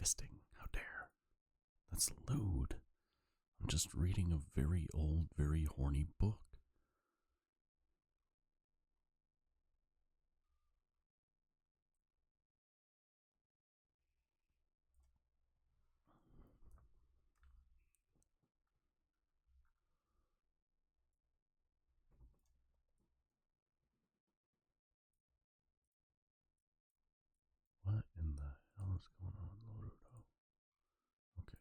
fisting. How dare. That's lewd. I'm just reading a very old, very horny book. What in the hell is going on, Naruto? Okay.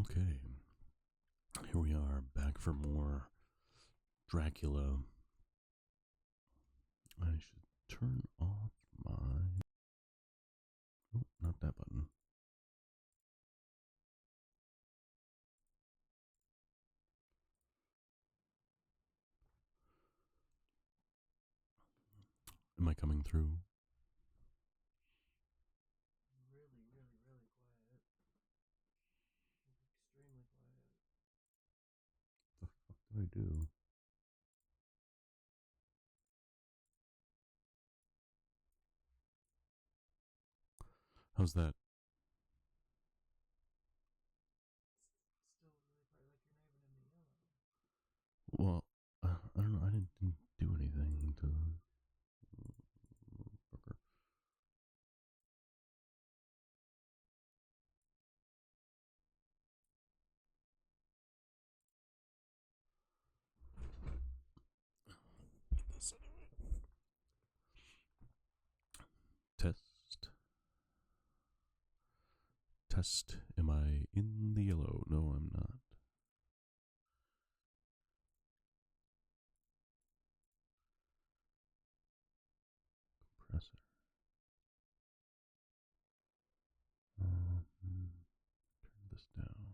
Okay. Here we are, back for more Dracula. I should turn off my... Oh, not that button. Am I coming through? Really, really, really quiet. Extremely quiet. What the fuck do I do? How's that? Still really quiet, like you're not even in the yellow. Well, I don't know. I didn't do anything to... Test. Am I in the yellow? No, I'm not. Compressor. Turn this down. Expander.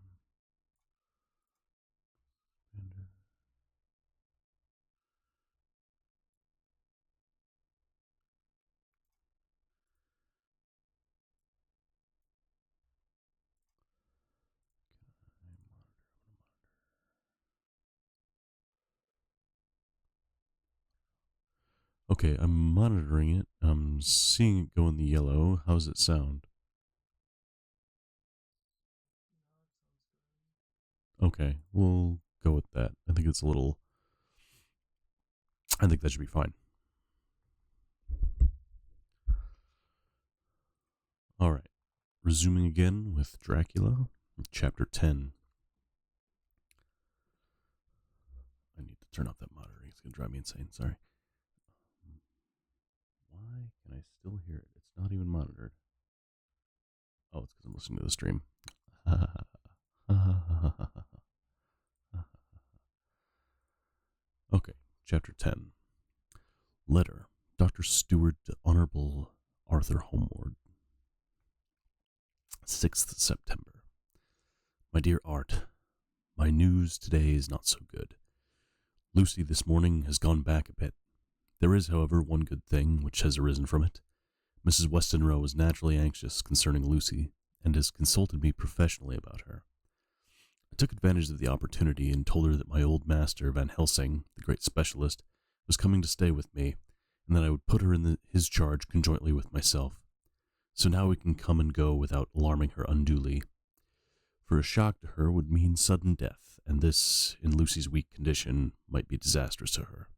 Okay, I'm monitoring it. I'm seeing it go in the yellow. How does it sound? Okay, we'll go with that. I think it's a little... I think that should be fine. Alright, resuming again with Dracula, Chapter 10. I need to turn off that monitoring. It's going to drive me insane. Sorry. Why can I still hear it? It's not even monitored. Oh, it's because I'm listening to the stream. Okay, Chapter 10. Letter. Dr. Stewart to Honorable Arthur Homeward. 6th September. My dear Art, my news today is not so good. Lucy this morning has gone back a bit. There is, however, one good thing which has arisen from it. Mrs. Westenra is naturally anxious concerning Lucy, and has consulted me professionally about her. I took advantage of the opportunity and told her that my old master, Van Helsing, the great specialist, was coming to stay with me, and that I would put her in his charge conjointly with myself. So now we can come and go without alarming her unduly. For a shock to her would mean sudden death, and this, in Lucy's weak condition, might be disastrous to her.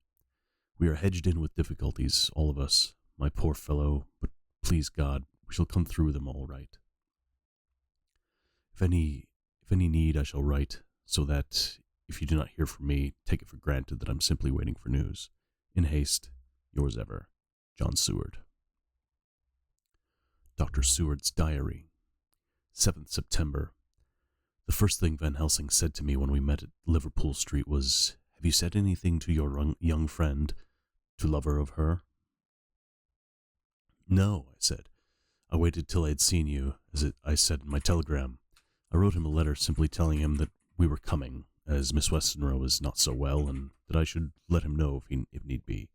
We are hedged in with difficulties, all of us, my poor fellow, but please God, we shall come through them all right. If any need, I shall write, so that, if you do not hear from me, take it for granted that I'm simply waiting for news. In haste, yours ever, John Seward. Dr. Seward's Diary, 7th September. The first thing Van Helsing said to me when we met at Liverpool Street was, "Have you said anything to your young friend, to lover of her?" "No," I said. "I waited till I had seen you, as I said in my telegram. I wrote him a letter simply telling him that we were coming, as Miss Westenra was not so well, and that I should let him know if need be."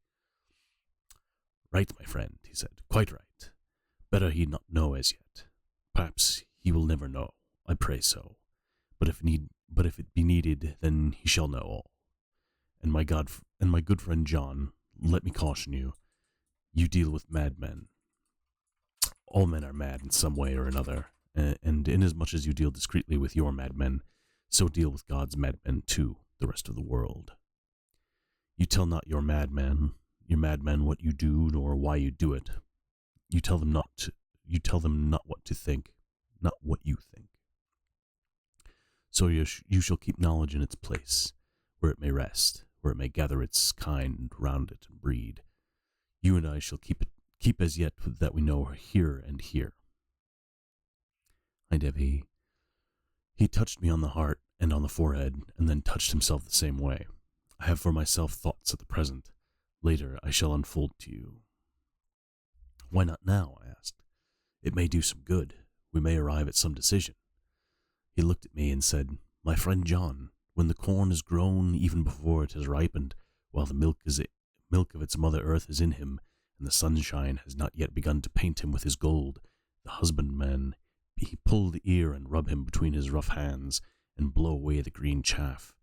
"Right, my friend," he said. "Quite right. Better he not know as yet. Perhaps he will never know. I pray so. But if it be needed, then he shall know all. And my good friend John, let me caution you. You deal with madmen. All men are mad in some way or another, and inasmuch as you deal discreetly with your madmen, so deal with God's madmen too, the rest of the world. You tell not your madmen what you do nor why you do it. You tell them not what to think, not what you think. So you shall keep knowledge in its place, where it may rest, where it may gather its kind round it and breed. You and I shall keep as yet that we know here and here. I Devi. He touched me on the heart and on the forehead, and then touched himself the same way. I have for myself thoughts at the present. Later I shall unfold to you. Why not now? I asked. It may do some good. We may arrive at some decision. He looked at me and said, My friend John, when the corn is grown even before it has ripened, while the milk of its mother earth is in him, and the sunshine has not yet begun to paint him with his gold, the husbandman, he pull the ear and rub him between his rough hands, and blow away the green chaff,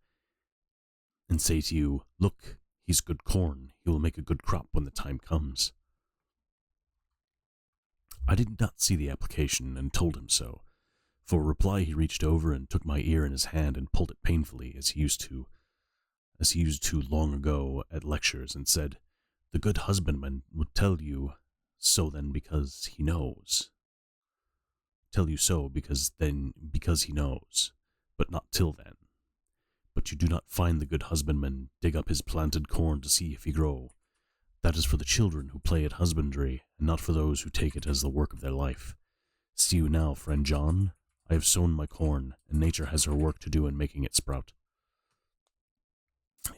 and say to you, Look, he's good corn, he will make a good crop when the time comes. I did not see the application, and told him so. For reply he reached over and took my ear in his hand and pulled it painfully, as he used to long ago at lectures, and said, The good husbandman would tell you so then because he knows. Tell you so because he knows, but not till then. But you do not find the good husbandman dig up his planted corn to see if he grow. That is for the children who play at husbandry, and not for those who take it as the work of their life. See you now, friend John, I have sown my corn, and nature has her work to do in making it sprout.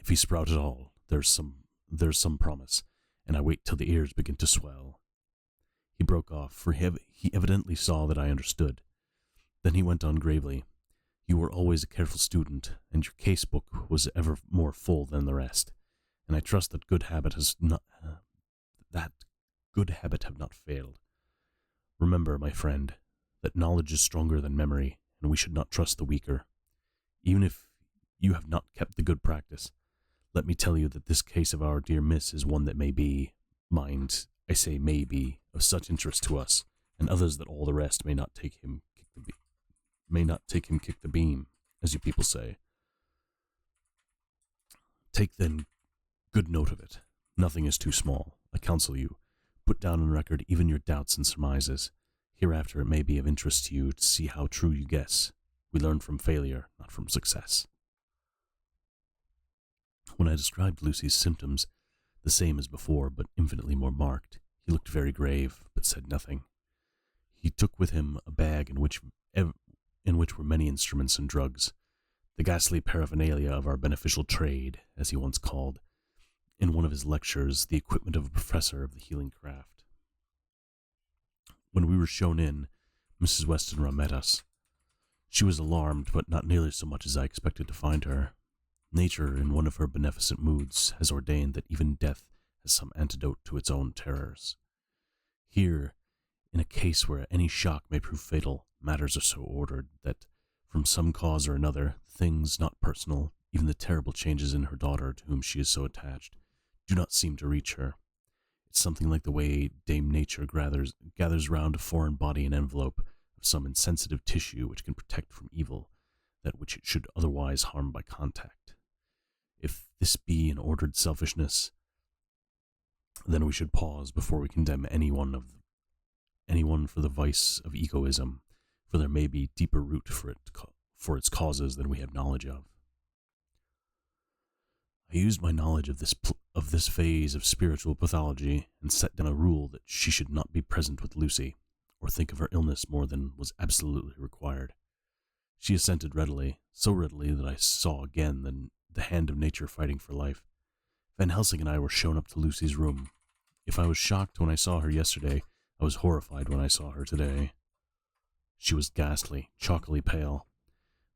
If he sprout at all, there's some promise, and I wait till the ears begin to swell. He broke off, for he evidently saw that I understood. Then he went on gravely, You were always a careful student, and your case book was ever more full than the rest, and I trust that good habit have not failed. Remember, my friend, that knowledge is stronger than memory, and we should not trust the weaker. Even if you have not kept the good practice, let me tell you that this case of our dear miss is one that may be, mind, I say may be, of such interest to us, and others that all the rest may not take him kick the beam, as you people say. Take then good note of it. Nothing is too small. I counsel you, put down on record even your doubts and surmises. Hereafter it may be of interest to you to see how true you guess. We learn from failure, not from success. When I described Lucy's symptoms, the same as before, but infinitely more marked, he looked very grave, but said nothing. He took with him a bag in which were many instruments and drugs, the ghastly paraphernalia of our beneficial trade, as he once called, in one of his lectures, the equipment of a professor of the healing craft. When we were shown in, Mrs. Westenra met us. She was alarmed, but not nearly so much as I expected to find her. Nature, in one of her beneficent moods, has ordained that even death has some antidote to its own terrors. Here, in a case where any shock may prove fatal, matters are so ordered that, from some cause or another, things not personal, even the terrible changes in her daughter to whom she is so attached, do not seem to reach her. It's something like the way Dame Nature gathers round a foreign body an envelope of some insensitive tissue which can protect from evil that which it should otherwise harm by contact. If this be an ordered selfishness, then we should pause before we condemn anyone for the vice of egoism, for there may be deeper root for its causes than we have knowledge of. I used my knowledge of this phase of spiritual pathology and set down a rule that she should not be present with Lucy, or think of her illness more than was absolutely required. She assented readily, so readily that I saw again the hand of nature fighting for life. Van Helsing and I were shown up to Lucy's room. If I was shocked when I saw her yesterday, I was horrified when I saw her today. She was ghastly, chalkily pale.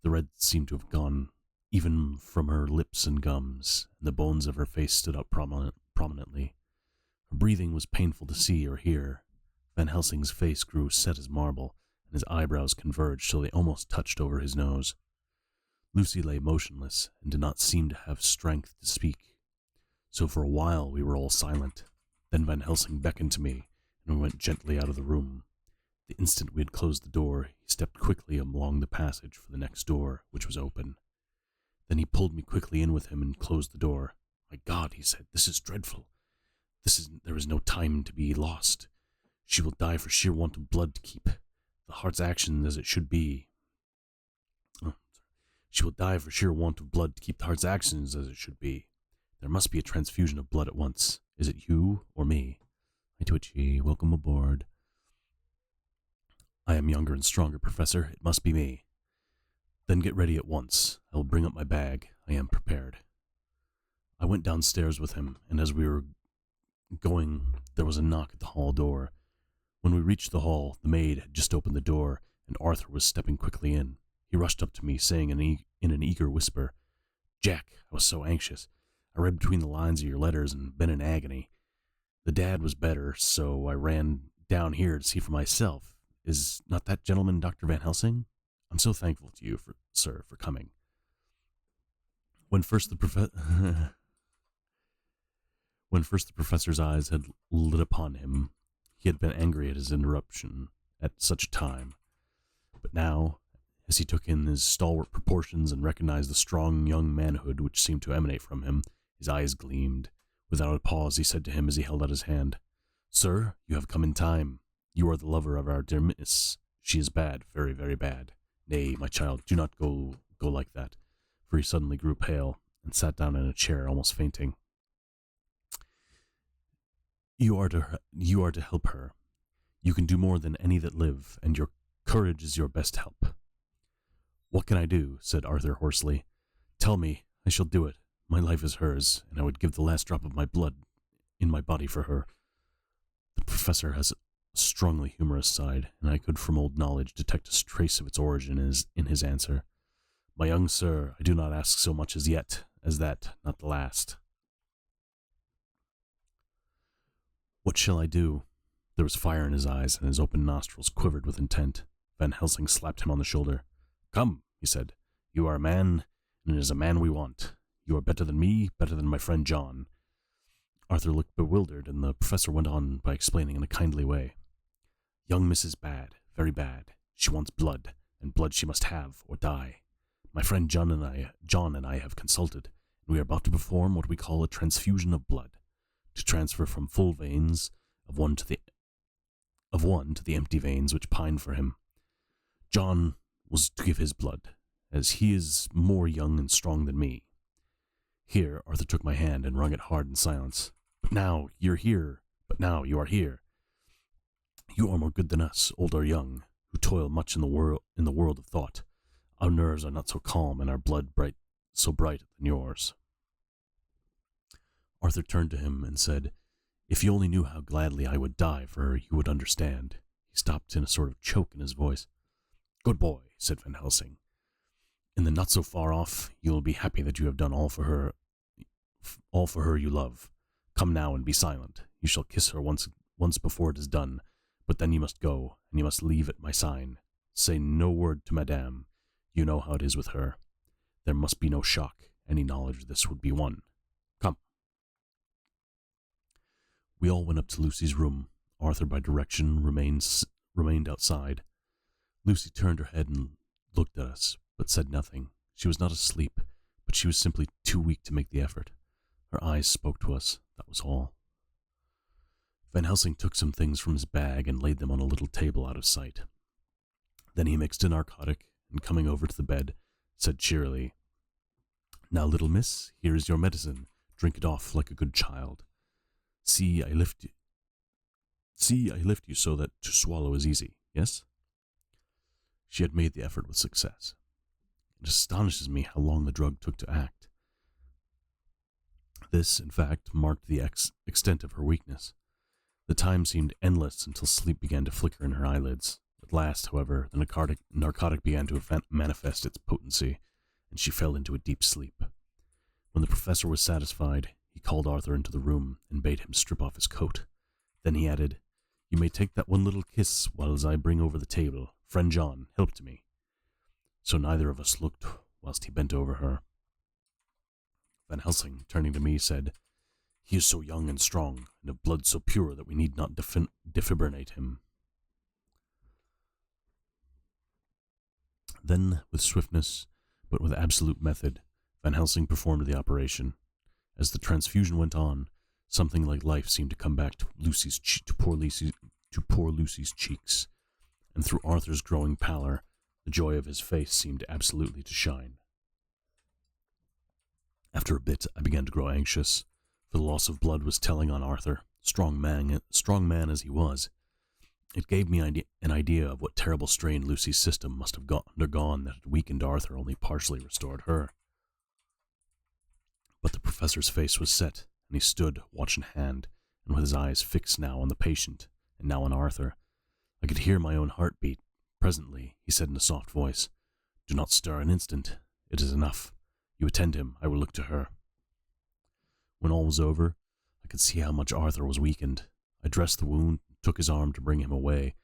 The red seemed to have gone even from her lips and gums, and the bones of her face stood out prominently. Her breathing was painful to see or hear. Van Helsing's face grew set as marble, and his eyebrows converged till they almost touched over his nose. Lucy lay motionless, and did not seem to have strength to speak, so for a while we were all silent. Then Van Helsing beckoned to me, and we went gently out of the room. The instant we had closed the door, he stepped quickly along the passage for the next door, which was open. Then he pulled me quickly in with him and closed the door. "My God," he said, "this is dreadful. There is no time to be lost. She will die for sheer want of blood to keep the heart's action as it should be. She will die for sheer want of blood to keep the heart's actions as it should be. There must be a transfusion of blood at once. Is it you or me?" Hi, Twitchy. Welcome aboard. "I am younger and stronger, Professor. It must be me." "Then get ready at once. I will bring up my bag. I am prepared." I went downstairs with him, and as we were going, there was a knock at the hall door. When we reached the hall, the maid had just opened the door, and Arthur was stepping quickly in. He rushed up to me, saying in an eager whisper, "Jack, I was so anxious. I read between the lines of your letters and been in agony. The dad was better, so I ran down here to see for myself. Is not that gentleman Dr. Van Helsing? I'm so thankful to you, sir, for coming." When first the professor's eyes had lit upon him, he had been angry at his interruption at such a time. But now, as he took in his stalwart proportions and recognized the strong young manhood which seemed to emanate from him, his eyes gleamed. Without a pause, he said to him as he held out his hand, "Sir, you have come in time. You are the lover of our dear miss. She is bad, very, very bad. Nay, my child, do not go like that." For he suddenly grew pale and sat down in a chair, almost fainting. You are to help her. You can do more than any that live, and your courage is your best help." "What can I do?" said Arthur hoarsely. "Tell me, I shall do it. My life is hers, and I would give the last drop of my blood in my body for her." The professor has a strongly humorous side, and I could from old knowledge detect a trace of its origin in his answer. "My young sir, I do not ask so much as that, not the last." "What shall I do?" There was fire in his eyes, and his open nostrils quivered with intent. Van Helsing slapped him on the shoulder. "Come," he said. "You are a man, and it is a man we want. You are better than me, better than my friend John." Arthur looked bewildered, and the professor went on by explaining in a kindly way. "Young Miss is bad, very bad. She wants blood, and blood she must have, or die. My friend John and I have consulted, and we are about to perform what we call a transfusion of blood, to transfer from full veins of one to the empty veins which pine for him. John was to give his blood, as he is more young and strong than me." Here Arthur took my hand and wrung it hard in silence. "But now you are here. You are more good than us, old or young, who toil much in the world of thought. Our nerves are not so calm, and our blood so bright than yours." Arthur turned to him and said, "If you only knew how gladly I would die for her, you would understand." He stopped in a sort of choke in his voice. "Good boy," said Van Helsing. "In the not so far off, you will be happy that you have done all for her you love. Come now and be silent. You shall kiss her once before it is done, but then you must go, and you must leave at my sign. Say no word to Madame. You know how it is with her. There must be no shock. Any knowledge of this would be one. Come." We all went up to Lucy's room. Arthur, by direction, remained outside. Lucy turned her head and looked at us, but said nothing. She was not asleep, but she was simply too weak to make the effort. Her eyes spoke to us, that was all. Van Helsing took some things from his bag and laid them on a little table out of sight. Then he mixed a narcotic, and coming over to the bed, said cheerily, "Now, little miss, here is your medicine. Drink it off like a good child. See, I lift you so that to swallow is easy, yes?" She had made the effort with success. It astonishes me how long the drug took to act. This, in fact, marked the extent of her weakness. The time seemed endless until sleep began to flicker in her eyelids. At last, however, the narcotic began to manifest its potency, and she fell into a deep sleep. When the professor was satisfied, he called Arthur into the room and bade him strip off his coat. Then he added, "You may take that one little kiss whilst I bring over the table. Friend John, help to me." So neither of us looked whilst he bent over her. Van Helsing, turning to me, said, He is so young and strong, and of blood so pure that we need not defibrillate him. Then, with swiftness, but with absolute method, Van Helsing performed the operation. As the transfusion went on, something like life seemed to come back to poor Lucy's cheeks, and through Arthur's growing pallor, the joy of his face seemed absolutely to shine. After a bit, I began to grow anxious, for the loss of blood was telling on Arthur, strong man as he was. It gave me an idea of what terrible strain Lucy's system must have undergone that had weakened Arthur, only partially restored her. But the professor's face was set, and he stood, watch in hand, and with his eyes fixed now on the patient, and now on Arthur. I could hear my own heart beat. Presently, he said in a soft voice, "Do not stir an instant. It is enough. You attend him, I will look to her." When all was over, I could see how much Arthur was weakened. I dressed the wound, took his arm to bring him away.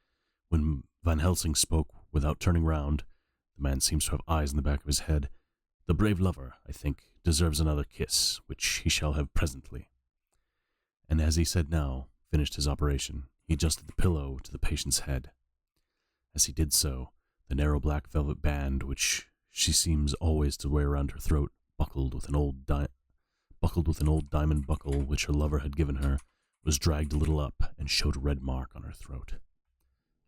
When Van Helsing spoke, without turning round, the man seems to have eyes in the back of his head. "The brave lover, I think, deserves another kiss, which he shall have presently." And as he said now, finished his operation, he adjusted the pillow to the patient's head. As he did so, the narrow black velvet band, which she seems always to wear around her throat, buckled with an old diamond buckle which her lover had given her, was dragged a little up and showed a red mark on her throat.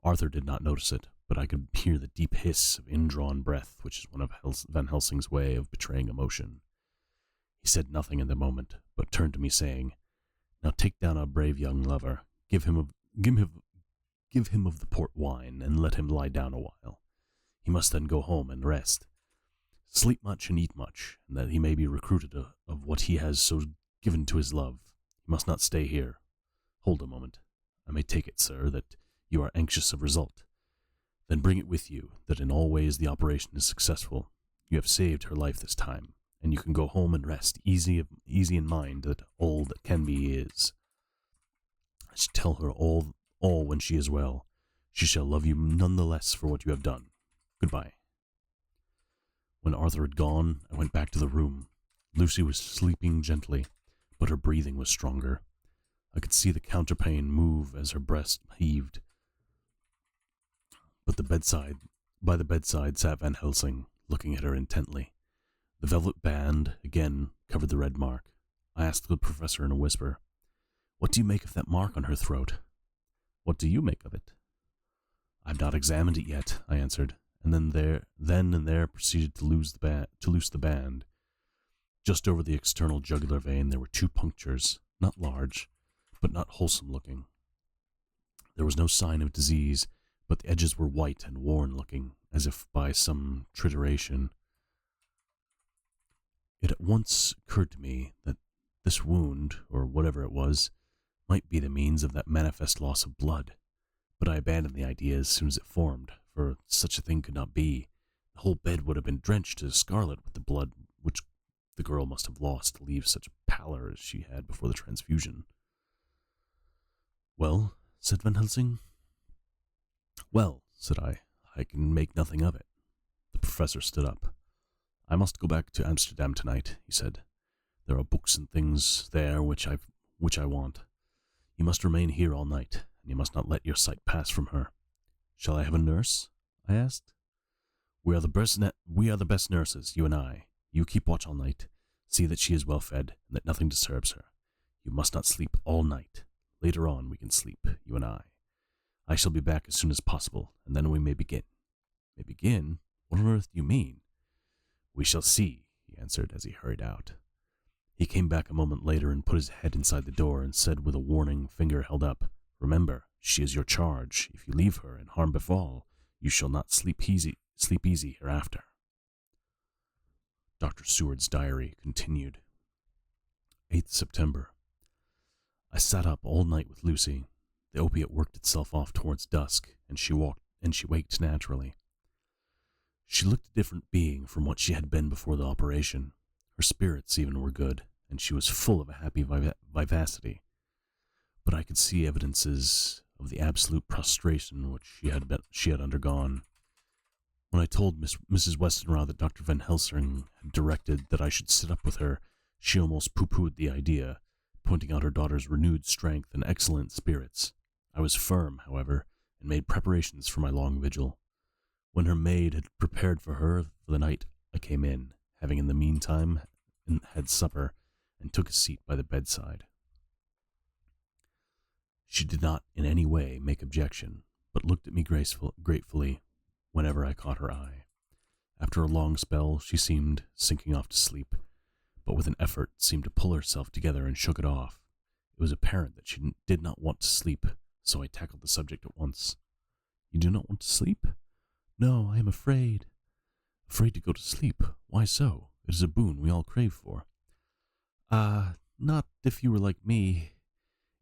Arthur did not notice it, but I could hear the deep hiss of indrawn breath, which is one of Van Helsing's way of betraying emotion. He said nothing in the moment, but turned to me, saying, "Now take down our brave young lover, give him of the port wine, and let him lie down a while. He must then go home and rest. Sleep much and eat much, and that he may be recruited of what he has so given to his love. He must not stay here. Hold a moment. I may take it, sir, that you are anxious of result. Then bring it with you, that in all ways the operation is successful. You have saved her life this time, and you can go home and rest, easy in mind that all that can be is. I shall tell her all when she is well. She shall love you none the less for what you have done. Goodbye." When Arthur had gone, I went back to the room. Lucy was sleeping gently, but her breathing was stronger. I could see the counterpane move as her breast heaved. But by the bedside sat Van Helsing, looking at her intently. The velvet band again covered the red mark. I asked the professor in a whisper, "What do you make of that mark on her throat?" "What do you make of it?" "I've not examined it yet," I answered, and then proceeded to loose the band. Just over the external jugular vein there were 2 punctures, not large, but not wholesome looking. There was no sign of disease, but the edges were white and worn-looking, as if by some trituration. It at once occurred to me that this wound, or whatever it was, might be the means of that manifest loss of blood, but I abandoned the idea as soon as it formed, for such a thing could not be. The whole bed would have been drenched to scarlet with the blood which the girl must have lost to leave such a pallor as she had before the transfusion. "Well," said Van Helsing. "Well," said I can make nothing of it." The professor stood up. "I must go back to Amsterdam tonight," he said. "There are books and things there which I want. You must remain here all night, and you must not let your sight pass from her." "Shall I have a nurse?" I asked. We are the best nurses, you and I. You keep watch all night. See that she is well fed, and that nothing disturbs her. You must not sleep all night. Later on we can sleep, you and I. I shall be back as soon as possible, and then we may begin." "May begin? What on earth do you mean?" "We shall see," he answered as he hurried out. He came back a moment later and put his head inside the door and said with a warning finger held up, "Remember, she is your charge. If you leave her and harm befall, you shall not sleep easy hereafter." Dr. Seward's diary continued. 8th September. I sat up all night with Lucy. The opiate worked itself off towards dusk, and she waked naturally. She looked a different being from what she had been before the operation. Her spirits even were good, and she was full of a happy vivacity. But I could see evidences of the absolute prostration which she had undergone. When I told Mrs. Westenra that Dr. Van Helsing had directed that I should sit up with her, she almost pooh-poohed the idea, pointing out her daughter's renewed strength and excellent spirits. I was firm, however, and made preparations for my long vigil. When her maid had prepared for her for the night, I came in, having in the meantime had supper, and took a seat by the bedside. She did not in any way make objection, but looked at me gratefully whenever I caught her eye. After a long spell, she seemed sinking off to sleep, but with an effort seemed to pull herself together and shook it off. It was apparent that she did not want to sleep, so I tackled the subject at once. "You do not want to sleep?" "No, I am afraid." "Afraid to go to sleep? Why so? It is a boon we all crave for." Not if you were like me.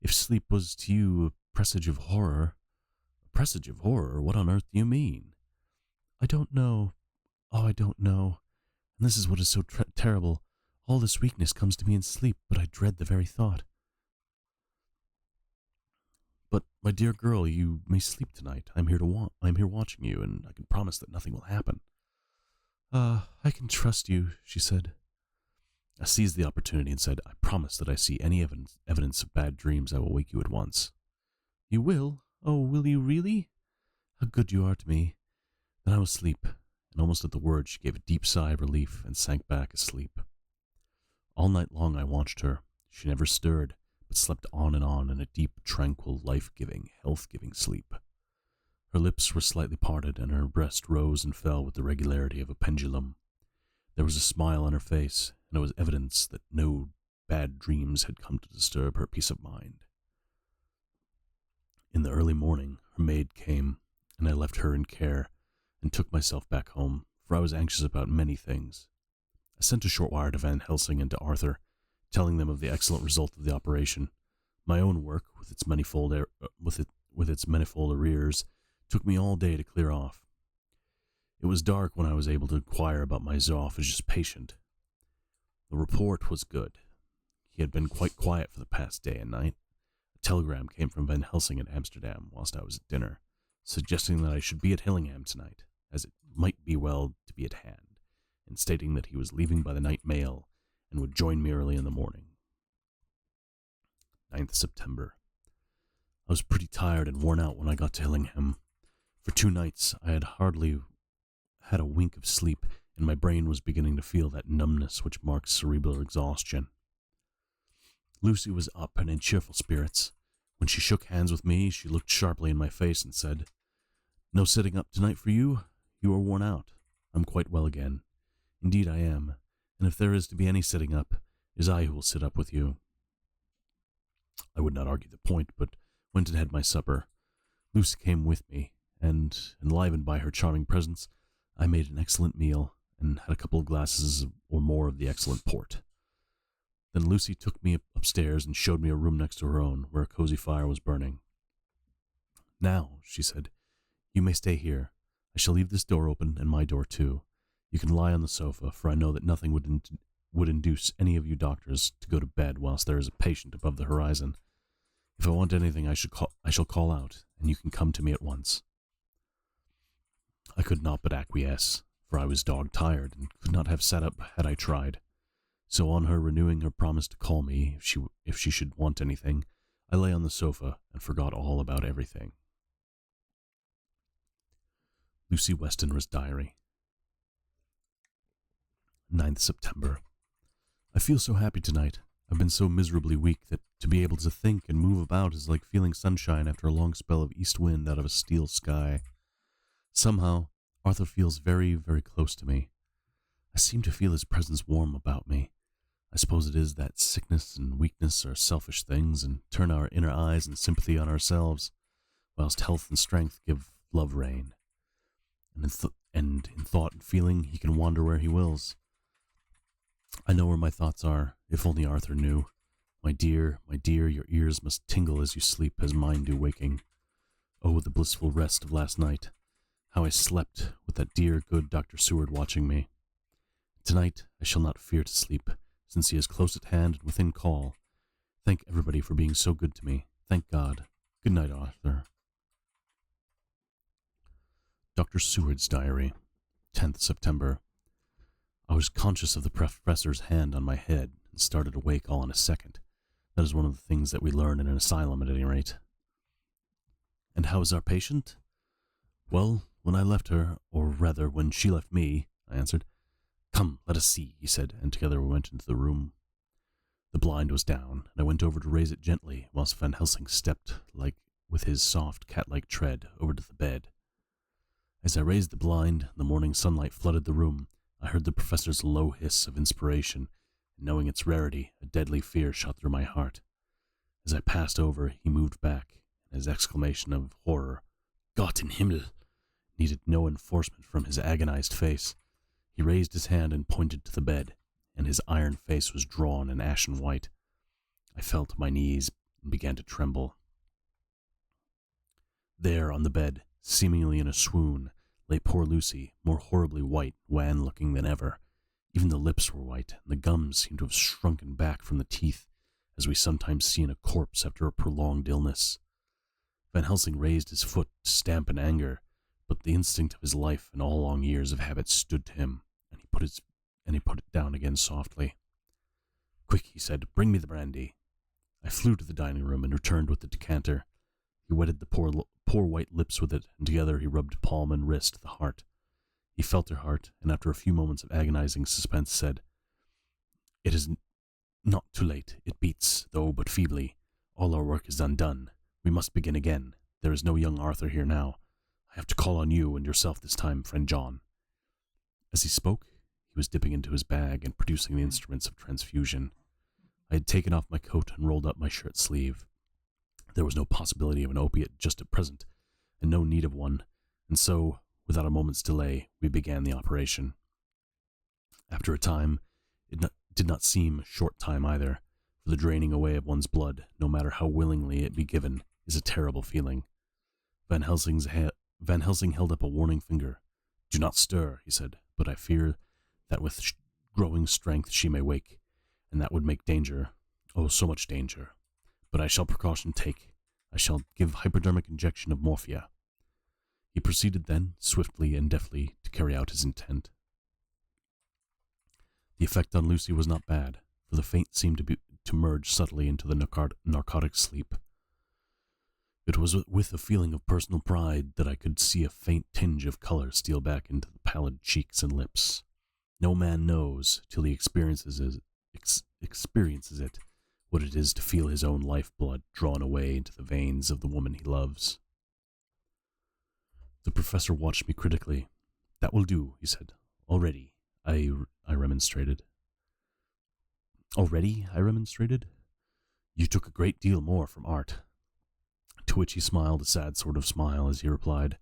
If sleep was to you a presage of horror." "A presage of horror? What on earth do you mean?" "I don't know. Oh, I don't know. And this is what is so terrible. All this weakness comes to me in sleep, but I dread the very thought." "But, my dear girl, you may sleep tonight. I'm here watching you, and I can promise that nothing will happen." I can trust you," she said. I seized the opportunity and said, "I promise that I see any evidence of bad dreams, I will wake you at once." "You will? Oh, will you really? How good you are to me. Then I will sleep." And almost at the word, she gave a deep sigh of relief and sank back asleep. All night long I watched her. She never stirred, but slept on in a deep, tranquil, life-giving, health-giving sleep. Her lips were slightly parted, and her breast rose and fell with the regularity of a pendulum. There was a smile on her face, and it was evidence that no bad dreams had come to disturb her peace of mind. In the early morning, her maid came, and I left her in care, and took myself back home, for I was anxious about many things. I sent a short wire to Van Helsing and to Arthur, telling them of the excellent result of the operation. My own work, with its manifold arrears, took me all day to clear off. It was dark when I was able to inquire about my zoophagus patient. The report was good. He had been quite quiet for the past day and night. A telegram came from Van Helsing at Amsterdam whilst I was at dinner, suggesting that I should be at Hillingham tonight, as it might be well to be at hand, and stating that he was leaving by the night mail and would join me early in the morning. 9th September. I was pretty tired and worn out when I got to Hillingham. For 2 nights I had hardly had a wink of sleep, and my brain was beginning to feel that numbness which marks cerebral exhaustion. Lucy was up and in cheerful spirits. When she shook hands with me, she looked sharply in my face and said, "No sitting up tonight for you? You are worn out. I'm quite well again. Indeed I am, and if there is to be any sitting up, it is I who will sit up with you." I would not argue the point, but went and had my supper. Lucy came with me, and, enlivened by her charming presence, I made an excellent meal, and had a couple of glasses or more of the excellent port. Then Lucy took me upstairs and showed me a room next to her own, where a cozy fire was burning. "Now," she said, "you may stay here. I shall leave this door open, and my door too. You can lie on the sofa, for I know that nothing would induce any of you doctors to go to bed whilst there is a patient above the horizon. If I want anything, I shall call out, and you can come to me at once." I could not but acquiesce, for I was dog-tired, and could not have sat up had I tried. So on her renewing her promise to call me if she should want anything, I lay on the sofa and forgot all about everything. Lucy Westenra's Diary. 9th September. I feel so happy tonight. I've been so miserably weak that to be able to think and move about is like feeling sunshine after a long spell of east wind out of a steel sky. Somehow, Arthur feels very, very close to me. I seem to feel his presence warm about me. I suppose it is that sickness and weakness are selfish things and turn our inner eyes and sympathy on ourselves, whilst health and strength give love reign. And in thought and feeling, he can wander where he wills. I know where my thoughts are, if only Arthur knew. My dear, your ears must tingle as you sleep, as mine do waking. Oh, the blissful rest of last night. How I slept, with that dear, good Dr. Seward watching me. Tonight I shall not fear to sleep, since he is close at hand and within call. Thank everybody for being so good to me. Thank God. Good night, Arthur. Dr. Seward's Diary. 10th September. I was conscious of the professor's hand on my head and started awake all in a second. That is one of the things that we learn in an asylum, at any rate. And how is our patient? Well, when I left her, or rather, when she left me, I answered. Come, let us see, he said, and together we went into the room. The blind was down, and I went over to raise it gently, whilst Van Helsing stepped, with his soft, cat-like tread, over to the bed. As I raised the blind, the morning sunlight flooded the room. I heard the professor's low hiss of inspiration, and knowing its rarity, a deadly fear shot through my heart. As I passed over, he moved back, and his exclamation of horror, Gott in Himmel, needed no enforcement from his agonized face. He raised his hand and pointed to the bed, and his iron face was drawn and ashen white. I fell to my knees and began to tremble. There on the bed, seemingly in a swoon, lay poor Lucy, more horribly white, wan-looking than ever. Even the lips were white, and the gums seemed to have shrunken back from the teeth, as we sometimes see in a corpse after a prolonged illness. Van Helsing raised his foot to stamp in anger, but the instinct of his life and all long years of habit stood to him, and he put it down again softly. Quick, he said, bring me the brandy. I flew to the dining room and returned with the decanter. He wetted the poor white lips with it, and together he rubbed palm and wrist to the heart. He felt her heart, and after a few moments of agonizing suspense said, It is not too late. It beats, though but feebly. All our work is undone. We must begin again. There is no young Arthur here now. I have to call on you and yourself this time, friend John. As he spoke, he was dipping into his bag and producing the instruments of transfusion. I had taken off my coat and rolled up my shirt sleeve. There was no possibility of an opiate just at present, and no need of one, and so, without a moment's delay, we began the operation. After a time, it did not seem a short time either, for the draining away of one's blood, no matter how willingly it be given, is a terrible feeling. Van Helsing held up a warning finger. Do not stir, he said, but I fear that with growing strength she may wake, and that would make danger, oh, so much danger. But I shall precaution take. I shall give hypodermic injection of morphia. He proceeded then, swiftly and deftly, to carry out his intent. The effect on Lucy was not bad, for the faint seemed to merge subtly into the narcotic sleep. It was with a feeling of personal pride that I could see a faint tinge of color steal back into the pallid cheeks and lips. No man knows, till he experiences it, what it is to feel his own lifeblood drawn away into the veins of the woman he loves. The professor watched me critically. That will do, he said. Already, I remonstrated. Already, I remonstrated? You took a great deal more from Art. To which he smiled a sad sort of smile as he replied,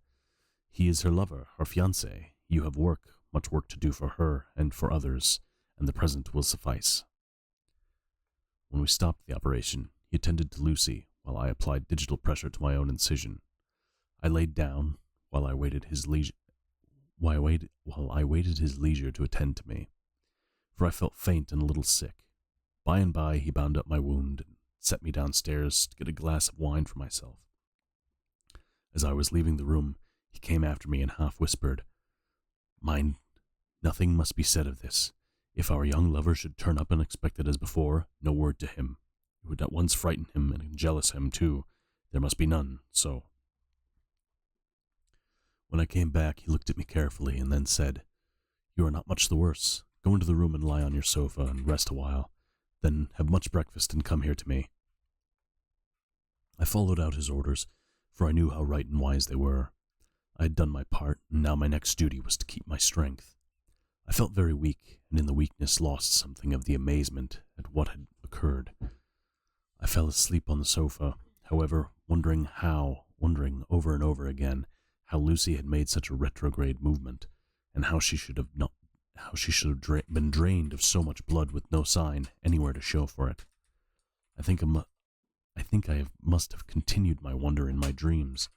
He is her lover, her fiancé. You have much work to do for her and for others, and the present will suffice. When we stopped the operation, he attended to Lucy, while I applied digital pressure to my own incision. I laid down, while I waited his leisure to attend to me, for I felt faint and a little sick. By and by he bound up my wound and set me downstairs to get a glass of wine for myself. As I was leaving the room, he came after me and half whispered, Mind, nothing must be said of this. If our young lover should turn up unexpected as before, no word to him. It would at once frighten him and jealous him, too. There must be none, so. When I came back, he looked at me carefully and then said, You are not much the worse. Go into the room and lie on your sofa and rest a while. Then have much breakfast and come here to me. I followed out his orders, for I knew how right and wise they were. I had done my part, and now my next duty was to keep my strength. I felt very weak, and in the weakness lost something of the amazement at what had occurred. I fell asleep on the sofa, however, wondering over and over again how Lucy had made such a retrograde movement, and how she should have been drained of so much blood with no sign anywhere to show for it. I think I must have continued my wonder in my dreams,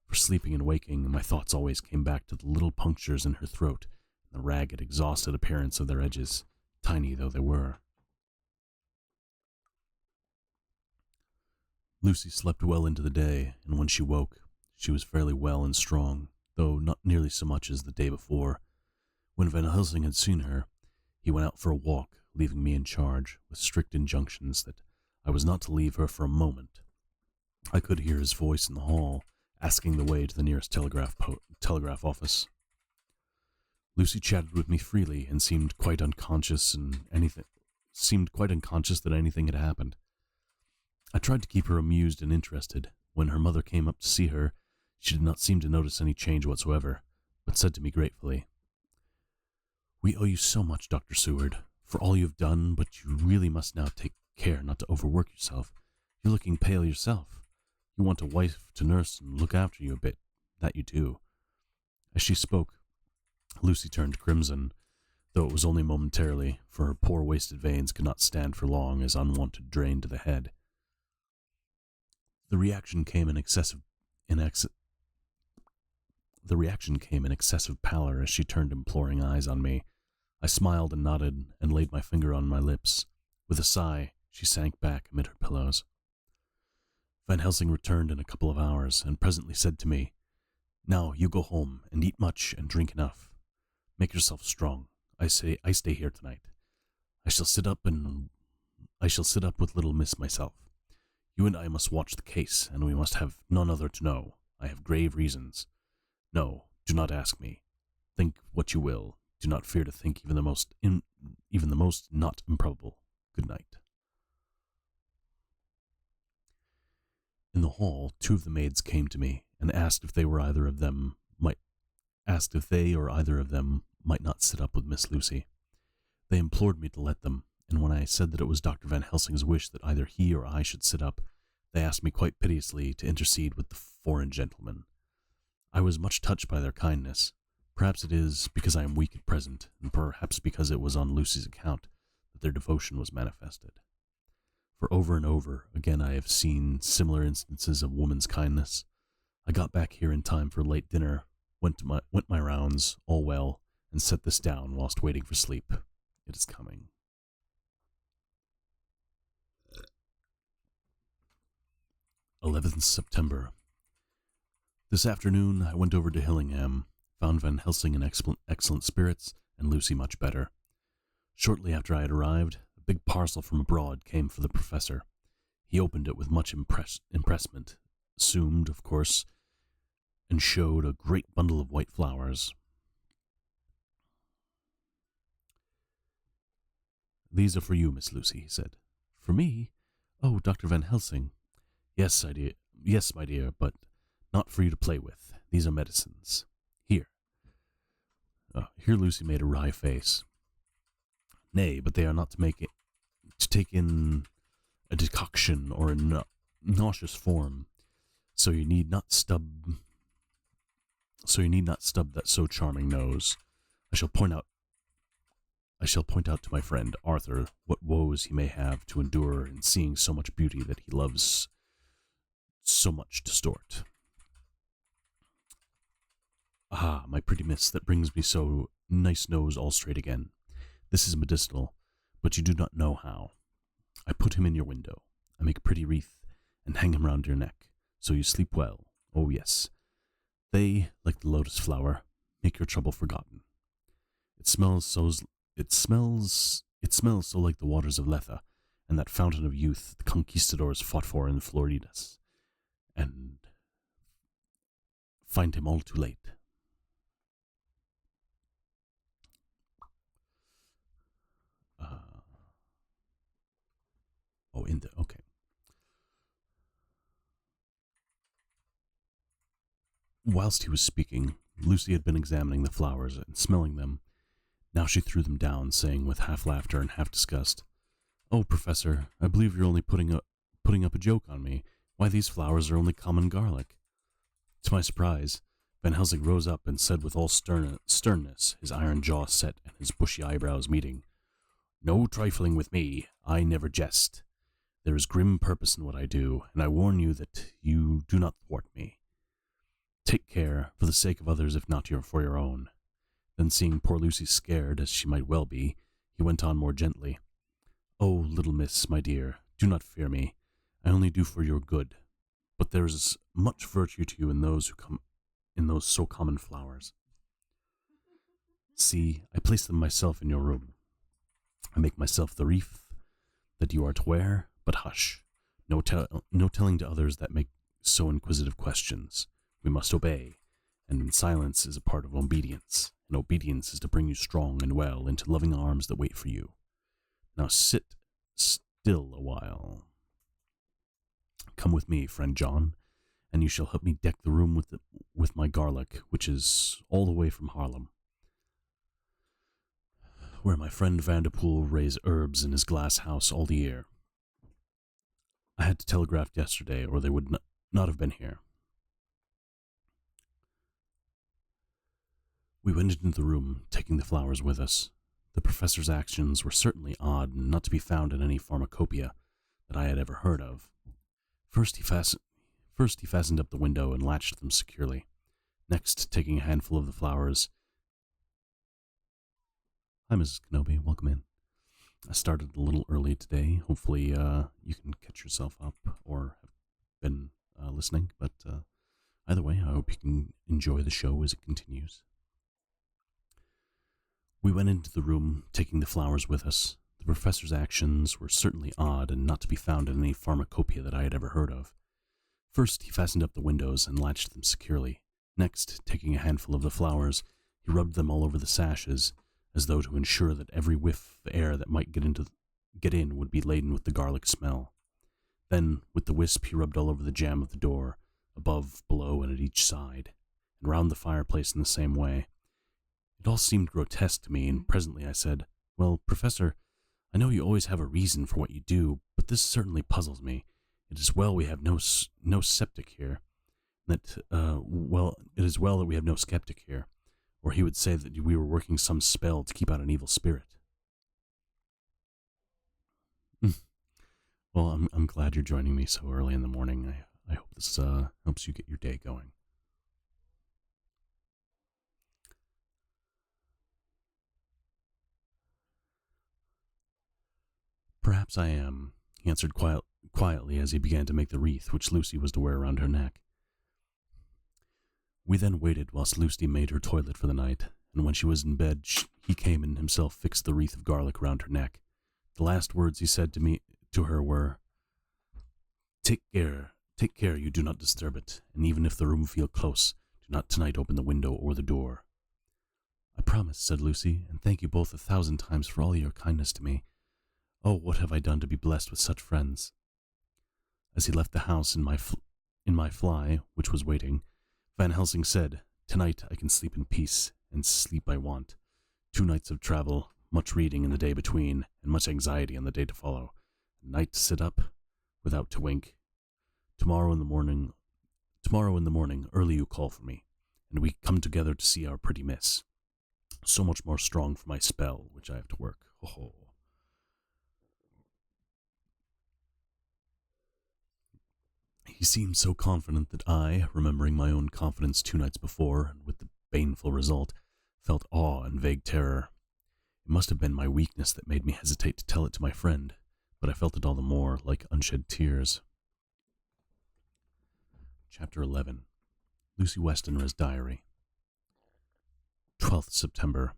for sleeping and waking, my thoughts always came back to the little punctures in her throat and the ragged, exhausted appearance of their edges, tiny though they were. Lucy slept well into the day, and when she woke, she was fairly well and strong, though not nearly so much as the day before. When Van Helsing had seen her, he went out for a walk, leaving me in charge, with strict injunctions that I was not to leave her for a moment. I could hear his voice in the hall, asking the way to the nearest telegraph office. Lucy chatted with me freely and seemed quite unconscious that anything had happened. I tried to keep her amused and interested. When her mother came up to see her, she did not seem to notice any change whatsoever, but said to me gratefully, "We owe you so much, Dr. Seward, for all you have done, but you really must now take care not to overwork yourself. You're looking pale yourself. You want a wife to nurse and look after you a bit. That you do." As she spoke, Lucy turned crimson, though it was only momentarily, for her poor wasted veins could not stand for long as unwanted drain to the head. The reaction came in excessive pallor as she turned imploring eyes on me. I smiled and nodded and laid my finger on my lips. With a sigh, she sank back amid her pillows. Van Helsing returned in a couple of hours and presently said to me, "Now you go home and eat much and drink enough. Make yourself strong. I stay here tonight. I shall sit up with little miss myself. You and I must watch the case, and we must have none other to know. I have grave reasons. No, do not ask me. Think what you will. Do not fear to think even the most not improbable. Good night." In the hall, two of the maids came to me and asked if they or either of them might not sit up with Miss Lucy. They implored me to let them, and when I said that it was Dr. Van Helsing's wish that either he or I should sit up, they asked me quite piteously to intercede with the foreign gentleman. I was much touched by their kindness. Perhaps it is because I am weak at present, and perhaps because it was on Lucy's account that their devotion was manifested. For over and over again I have seen similar instances of woman's kindness. I got back here in time for late dinner, went my rounds, all well, and set this down whilst waiting for sleep. It is coming. 11th September. This afternoon I went over to Hillingham, found Van Helsing in excellent spirits, and Lucy much better. Shortly after I had arrived, a big parcel from abroad came for the professor. He opened it with much impressment, assumed, of course, and showed a great bundle of white flowers. "These are for you, Miss Lucy," he said. "For me? Oh, Dr. Van Helsing." Yes, my dear, but not for you to play with. These are medicines. Here." Here Lucy made a wry face. "Nay, but they are not to take in a decoction or a nauseous form. So you need not stub that so charming nose. I shall point out to my friend Arthur what woes he may have to endure in seeing so much beauty that he loves so much distort. Ah, my pretty miss, that brings me so nice nose all straight again. This is medicinal, but you do not know how. I put him in your window. I make a pretty wreath and hang him round your neck, so you sleep well. Oh yes, they, like the lotus flower, make your trouble forgotten. It smells so like the waters of Lethe, and that fountain of youth the conquistadors fought for in Floridas, and find him all too late. Okay. Whilst he was speaking, Lucy had been examining the flowers and smelling them. Now she threw them down, saying with half laughter and half disgust, "Oh, Professor, I believe you're only putting up a joke on me. Why, these flowers are only common garlic." To my surprise, Van Helsing rose up and said with all sternness, his iron jaw set and his bushy eyebrows meeting, "No trifling with me. I never jest. There is grim purpose in what I do, and I warn you that you do not thwart me. Take care, for the sake of others, if not for your own." Then, seeing poor Lucy scared, as she might well be, he went on more gently, "Oh, little miss, my dear, do not fear me. I only do for your good. But there is much virtue to you in those so common flowers. See, I place them myself in your room. I make myself the wreath that you are to wear, but But hush. No telling to others that make so inquisitive questions. We must obey, and silence is a part of obedience, and obedience is to bring you strong and well into loving arms that wait for you. Now sit still a while. Come with me, friend John, and you shall help me deck the room with my garlic, which is all the way from Harlem, where my friend Vanderpool raised herbs in his glass house all the year. I had to telegraph yesterday, or they would not have been here. We went into the room, taking the flowers with us. The professor's actions were certainly odd and not to be found in any pharmacopoeia that I had ever heard of. First he fastened up the window and latched them securely. Next, taking a handful of the flowers... Hi, Mrs. Kenobi. Welcome in. I started a little early today. Hopefully, you can catch yourself up or have been listening. But either way, I hope you can enjoy the show as it continues. We went into the room, taking the flowers with us. The professor's actions were certainly odd and not to be found in any pharmacopoeia that I had ever heard of. First, he fastened up the windows and latched them securely. Next, taking a handful of the flowers, he rubbed them all over the sashes, as though to ensure that every whiff of air that might get in would be laden with the garlic smell. Then, with the wisp, he rubbed all over the jamb of the door, above, below, and at each side, and round the fireplace in the same way. It all seemed grotesque to me, and presently I said, "Well, Professor, I know you always have a reason for what you do, but this certainly puzzles me. It is well we have no septic here. It is well that we have no skeptic here, or he would say that we were working some spell to keep out an evil spirit." Well, I'm glad you're joining me so early in the morning. I hope this helps you get your day going. "Perhaps I am," he answered quietly as he began to make the wreath which Lucy was to wear around her neck. We then waited whilst Lucy made her toilet for the night, and when she was in bed, he came and himself fixed the wreath of garlic round her neck. The last words he said to her were, Take care you do not disturb it, and even if the room feel close, do not tonight open the window or the door." "I promise," said Lucy, "and thank you both 1,000 times for all your kindness to me. Oh, what have I done to be blessed with such friends?" As he left the house in my fly, which was waiting, Van Helsing said, "Tonight I can sleep in peace, and sleep I want. 2 nights of travel, much reading in the day between, and much anxiety on the day to follow. A night to sit up, without to wink. Tomorrow in the morning, early you call for me, and we come together to see our pretty miss. So much more strong for my spell, which I have to work. Ho ho." He seemed so confident that I, remembering my own confidence 2 nights before, and with the baneful result, felt awe and vague terror. It must have been my weakness that made me hesitate to tell it to my friend, but I felt it all the more, like unshed tears. Chapter 11. Lucy Westenra's Diary. 12th September.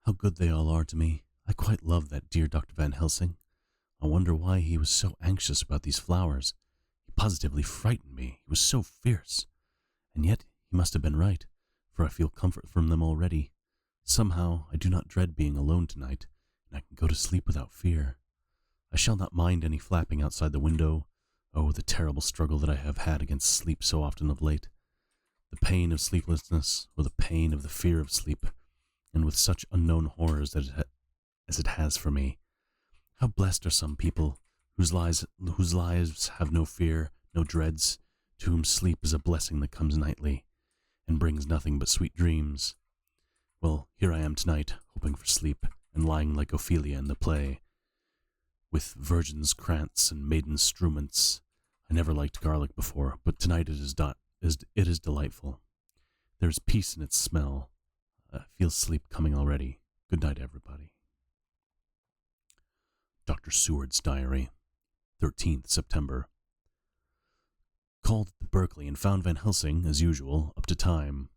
How good they all are to me. I quite love that dear Dr. Van Helsing. I wonder why he was so anxious about these flowers. He positively frightened me. He was so fierce. And yet he must have been right, for I feel comfort from them already. Somehow I do not dread being alone tonight, and I can go to sleep without fear. I shall not mind any flapping outside the window. Oh, the terrible struggle that I have had against sleep so often of late. The pain of sleeplessness, or the pain of the fear of sleep, and with such unknown horrors as it has for me. How blessed are some people whose lives have no fear, no dreads, to whom sleep is a blessing that comes nightly, and brings nothing but sweet dreams. Well, here I am tonight, hoping for sleep, and lying like Ophelia in the play, with virgin's krantz and maiden's struments. I never liked garlic before, but tonight it is delightful. There is peace in its smell. I feel sleep coming already. Good night, everybody. Dr. Seward's Diary, 13th September. Called at the Berkeley and found Van Helsing, as usual, up to time.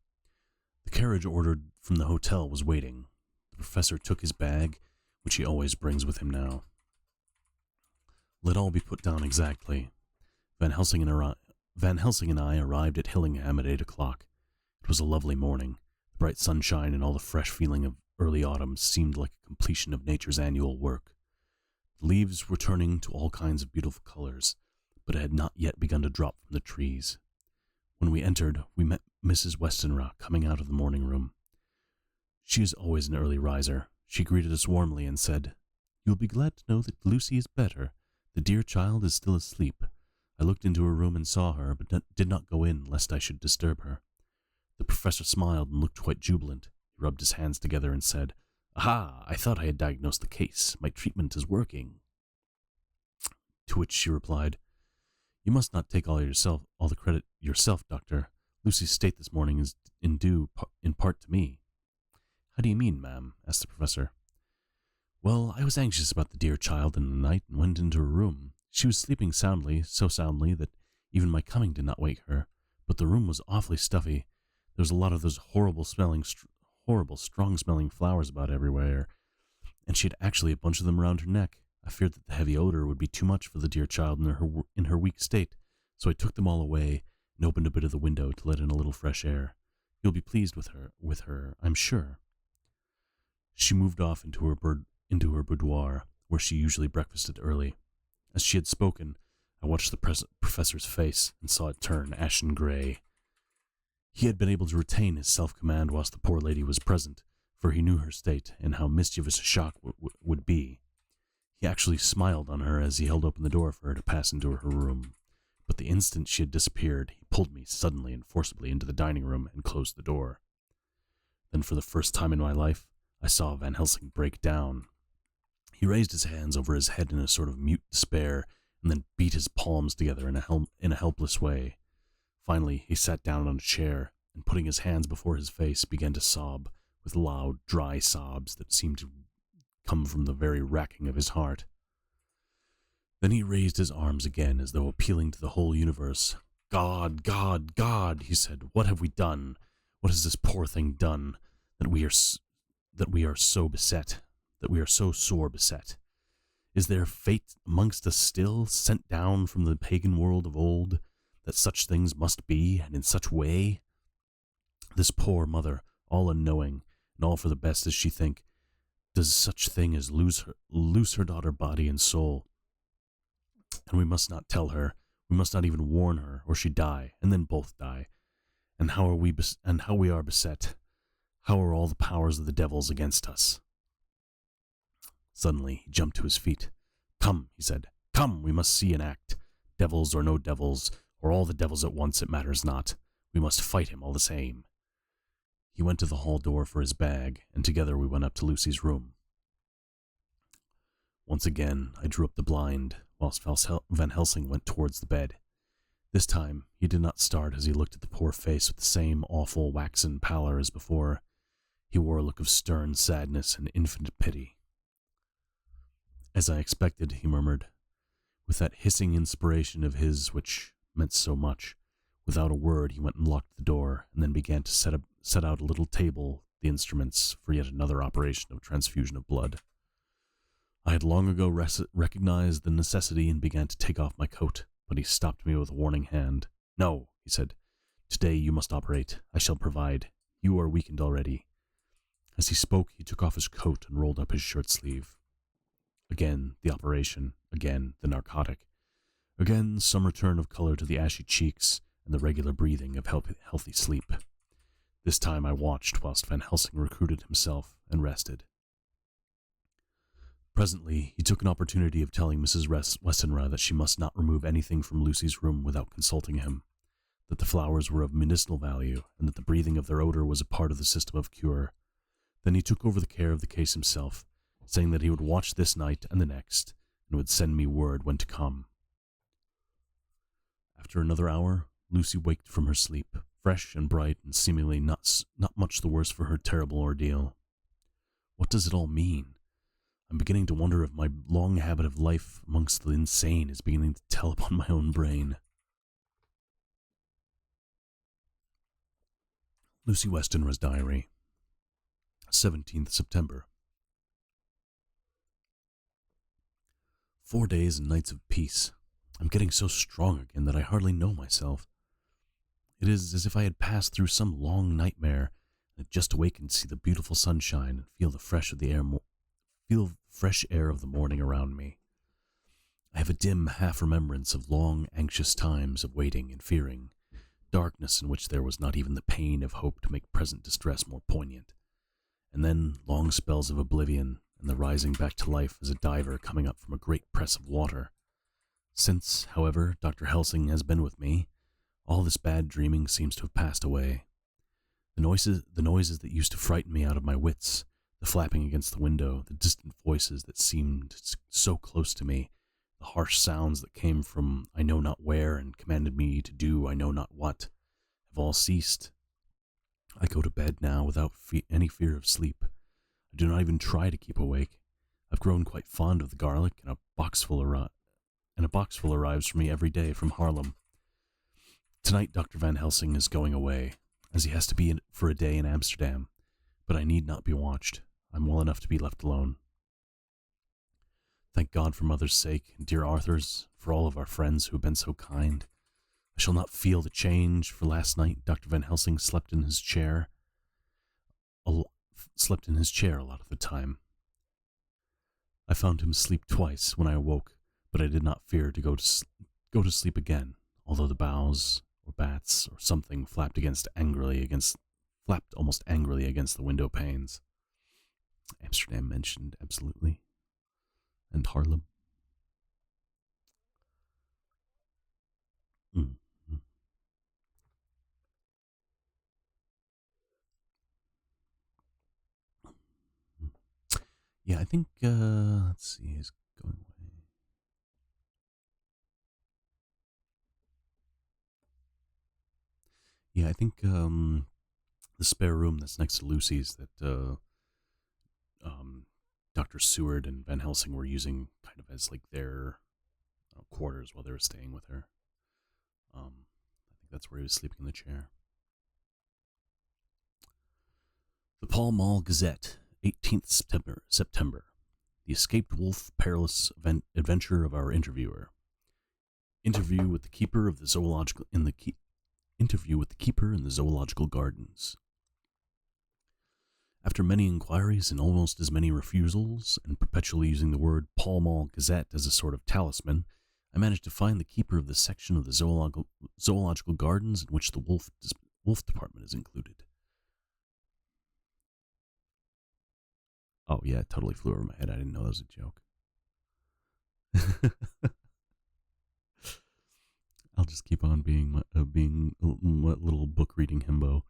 The carriage ordered from the hotel was waiting. The professor took his bag, which he always brings with him now. Let all be put down exactly. Van Helsing and I arrived at Hillingham at 8 o'clock. It was a lovely morning. The bright sunshine and all the fresh feeling of early autumn seemed like a completion of nature's annual work. The leaves were turning to all kinds of beautiful colors, but it had not yet begun to drop from the trees. When we entered, we met Mrs. Westenra coming out of the morning room. She is always an early riser. She greeted us warmly and said, "You'll be glad to know that Lucy is better. The dear child is still asleep. I looked into her room and saw her, but did not go in, lest I should disturb her." The professor smiled and looked quite jubilant. He rubbed his hands together and said, "Aha, I thought I had diagnosed the case. My treatment is working." To which she replied, "You must not take all the credit yourself, Doctor. Lucy's state this morning is due in part to me." "How do you mean, ma'am?" asked the professor. "Well, I was anxious about the dear child in the night and went into her room. She was sleeping soundly, so soundly that even my coming did not wake her, but the room was awfully stuffy. There was a lot of those horrible, strong-smelling flowers about everywhere, and she had actually a bunch of them around her neck. I feared that the heavy odor would be too much for the dear child in her weak state, so I took them all away and opened a bit of the window to let in a little fresh air. You'll be pleased with her, I'm sure." She moved off into her boudoir, where she usually breakfasted early. As she had spoken, I watched the professor's face and saw it turn ashen gray. He had been able to retain his self-command whilst the poor lady was present, for he knew her state and how mischievous a shock would be. He actually smiled on her as he held open the door for her to pass into her room. But the instant she had disappeared, he pulled me suddenly and forcibly into the dining room and closed the door. Then for the first time in my life, I saw Van Helsing break down. He raised his hands over his head in a sort of mute despair, and then beat his palms together in a helpless way. Finally, he sat down on a chair, and putting his hands before his face, began to sob, with loud, dry sobs that seemed to come from the very racking of his heart. Then he raised his arms again, as though appealing to the whole universe. "God, God, God," he said, "what have we done? What has this poor thing done, that we are so beset, that we are so sore beset? Is there fate amongst us still, sent down from the pagan world of old, that such things must be, and in such way? This poor mother, all unknowing, and all for the best as she think, does such thing as lose her daughter body and soul. And we must not tell her, we must not even warn her, or she die, and then both die. And how we are beset. How are all the powers of the devils against us?" Suddenly he jumped to his feet. "Come," he said, "come, we must see and act. Devils or no devils, or all the devils at once, it matters not. We must fight him all the same." He went to the hall door for his bag, and together we went up to Lucy's room. Once again I drew up the blind, whilst Van Helsing went towards the bed. This time he did not start as he looked at the poor face with the same awful waxen pallor as before. He wore a look of stern sadness and infinite pity. "As I expected," he murmured, with that hissing inspiration of his which meant so much. Without a word he went and locked the door, and then began to set out a little table, the instruments for yet another operation of transfusion of blood. I had long ago recognized the necessity and began to take off my coat, but he stopped me with a warning hand. "No," he said. "Today you must operate. I shall provide. You are weakened already." As he spoke, he took off his coat and rolled up his shirt sleeve. Again the operation, again the narcotic. Again some return of color to the ashy cheeks and the regular breathing of healthy sleep. This time I watched whilst Van Helsing recruited himself and rested. Presently, he took an opportunity of telling Mrs. Westenra that she must not remove anything from Lucy's room without consulting him, that the flowers were of medicinal value, and that the breathing of their odor was a part of the system of cure. Then he took over the care of the case himself, saying that he would watch this night and the next, and would send me word when to come. After another hour, Lucy waked from her sleep, fresh and bright, and seemingly not much the worse for her terrible ordeal. What does it all mean? I'm beginning to wonder if my long habit of life amongst the insane is beginning to tell upon my own brain. Lucy Westenra's diary. 17th September. 4 days and nights of peace. I'm getting so strong again that I hardly know myself. It is as if I had passed through some long nightmare and had just awakened to see the beautiful sunshine and feel the fresh air of the morning around me. I have a dim half-remembrance of long, anxious times of waiting and fearing, darkness in which there was not even the pain of hope to make present distress more poignant, and then long spells of oblivion and the rising back to life as a diver coming up from a great press of water. Since, however, Dr. Helsing has been with me, all this bad dreaming seems to have passed away. The noises that used to frighten me out of my wits, the flapping against the window, the distant voices that seemed so close to me, the harsh sounds that came from I know not where and commanded me to do I know not what, have all ceased. I go to bed now without any fear of sleep. I do not even try to keep awake. I've grown quite fond of the garlic, and a boxful arrives for me every day from Haarlem. Tonight Dr. Van Helsing is going away, as he has to be for a day in Amsterdam, but I need not be watched. I'm well enough to be left alone. Thank God for Mother's sake, and dear Arthur's, for all of our friends who have been so kind. I shall not feel the change, for last night Dr. Van Helsing slept in his chair a lot of the time. I found him asleep twice when I awoke, but I did not fear to go to sleep again, although the boughs or bats or something flapped almost angrily against the window panes. Amsterdam mentioned, absolutely. And Haarlem. Yeah, I think, let's see, he's going away. Yeah, I think, the spare room that's next to Lucy's that, Dr. Seward and Van Helsing were using kind of as, like, their quarters while they were staying with her. I think that's where he was sleeping in the chair. The Pall Mall Gazette, 18th September. The escaped wolf, perilous adventure of our interviewer. Interview with the keeper in the zoological gardens. After many inquiries and almost as many refusals, and perpetually using the word Pall Mall Gazette as a sort of talisman, I managed to find the keeper of the section of the zoological gardens in which the wolf department is included. Oh yeah, it totally flew over my head. I didn't know that was a joke. I'll just keep on being a little book reading himbo.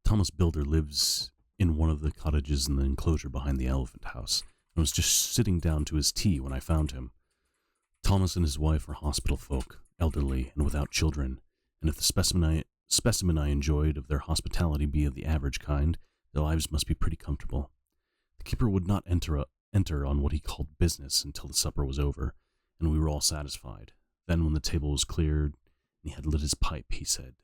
Thomas Builder lives in one of the cottages in the enclosure behind the Elephant House, and was just sitting down to his tea when I found him. Thomas and his wife are hospital folk, elderly and without children, and if the specimen I enjoyed of their hospitality be of the average kind, their lives must be pretty comfortable. The keeper would not enter on what he called business until the supper was over, and we were all satisfied. Then, when the table was cleared and he had lit his pipe, he said,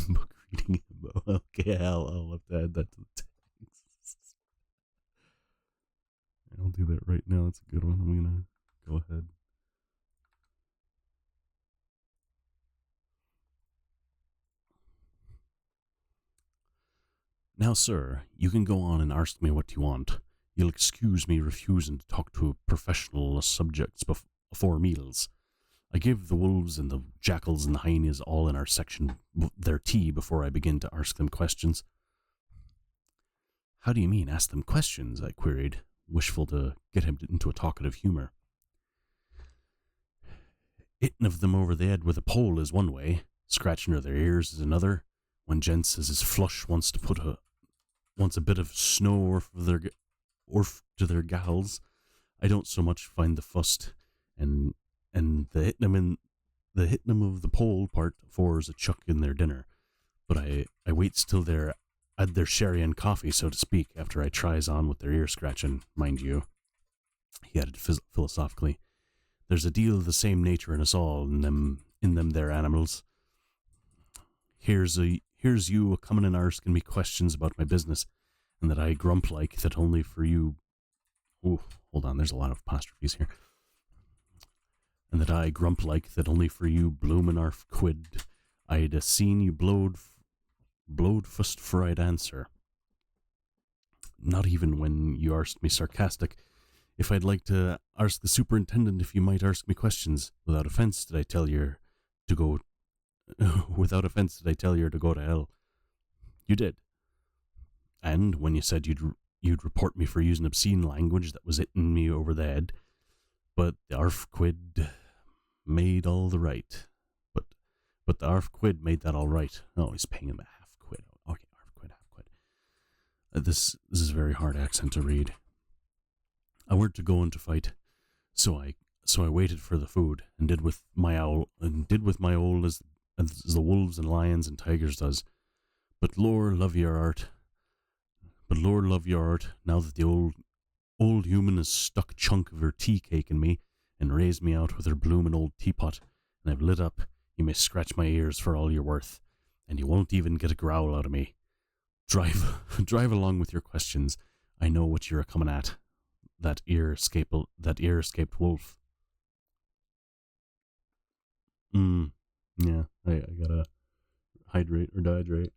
"Book reading himbo." Okay, I'll have to add that to the text. I'll do that right now. That's a good one. I'm gonna go ahead. Now, sir, you can go on and ask me what you want. You'll excuse me refusing to talk to professional subjects before meals. I give the wolves and the jackals and the hyenas all in our section their tea before I begin to ask them questions. How do you mean, ask them questions? I queried, wishful to get him into a talkative humor. Hitting of them over the head with a pole is one way, scratching of their ears is another. When gents as is flush wants a bit of snow orf to their gals, I don't so much find the fust and the hitting them of the pole part for is a chuck in their dinner. But I waits till they're had their sherry and coffee, so to speak, after I tries on with their ear scratching, mind you. He added philosophically, "There's a deal of the same nature in us all, in them there animals. Here's you a comin' and arsking me questions about my business, and that I grump like that only for you Ooh, hold on, there's a lot of apostrophes here. And that I grump like that only for you bloomin' arf quid I'd a seen you blowed fust for I'd answer. Not even when you asked me sarcastic if I'd like to ask the superintendent if you might ask me questions. Without offence did I tell you to go without offence did I tell you to go to hell. You did. And when you said you'd report me for using obscene language that was hitting me over the head, but the arf quid made all the right. But the arf quid made that all right. Oh, he's paying him a half quid. Okay, arf quid, half quid. This is a very hard accent to read. I weren't to go into fight, so I waited for the food and did with my owl as the wolves and lions and tigers does. But Lord love your art. Now that the old human has stuck a chunk of her tea cake in me and raised me out with her bloomin' old teapot, and I've lit up, you may scratch my ears for all you're worth, and you won't even get a growl out of me. Drive along with your questions. I know what you're a-comin' at. That ear-escaped wolf. Yeah, I gotta hydrate or dehydrate.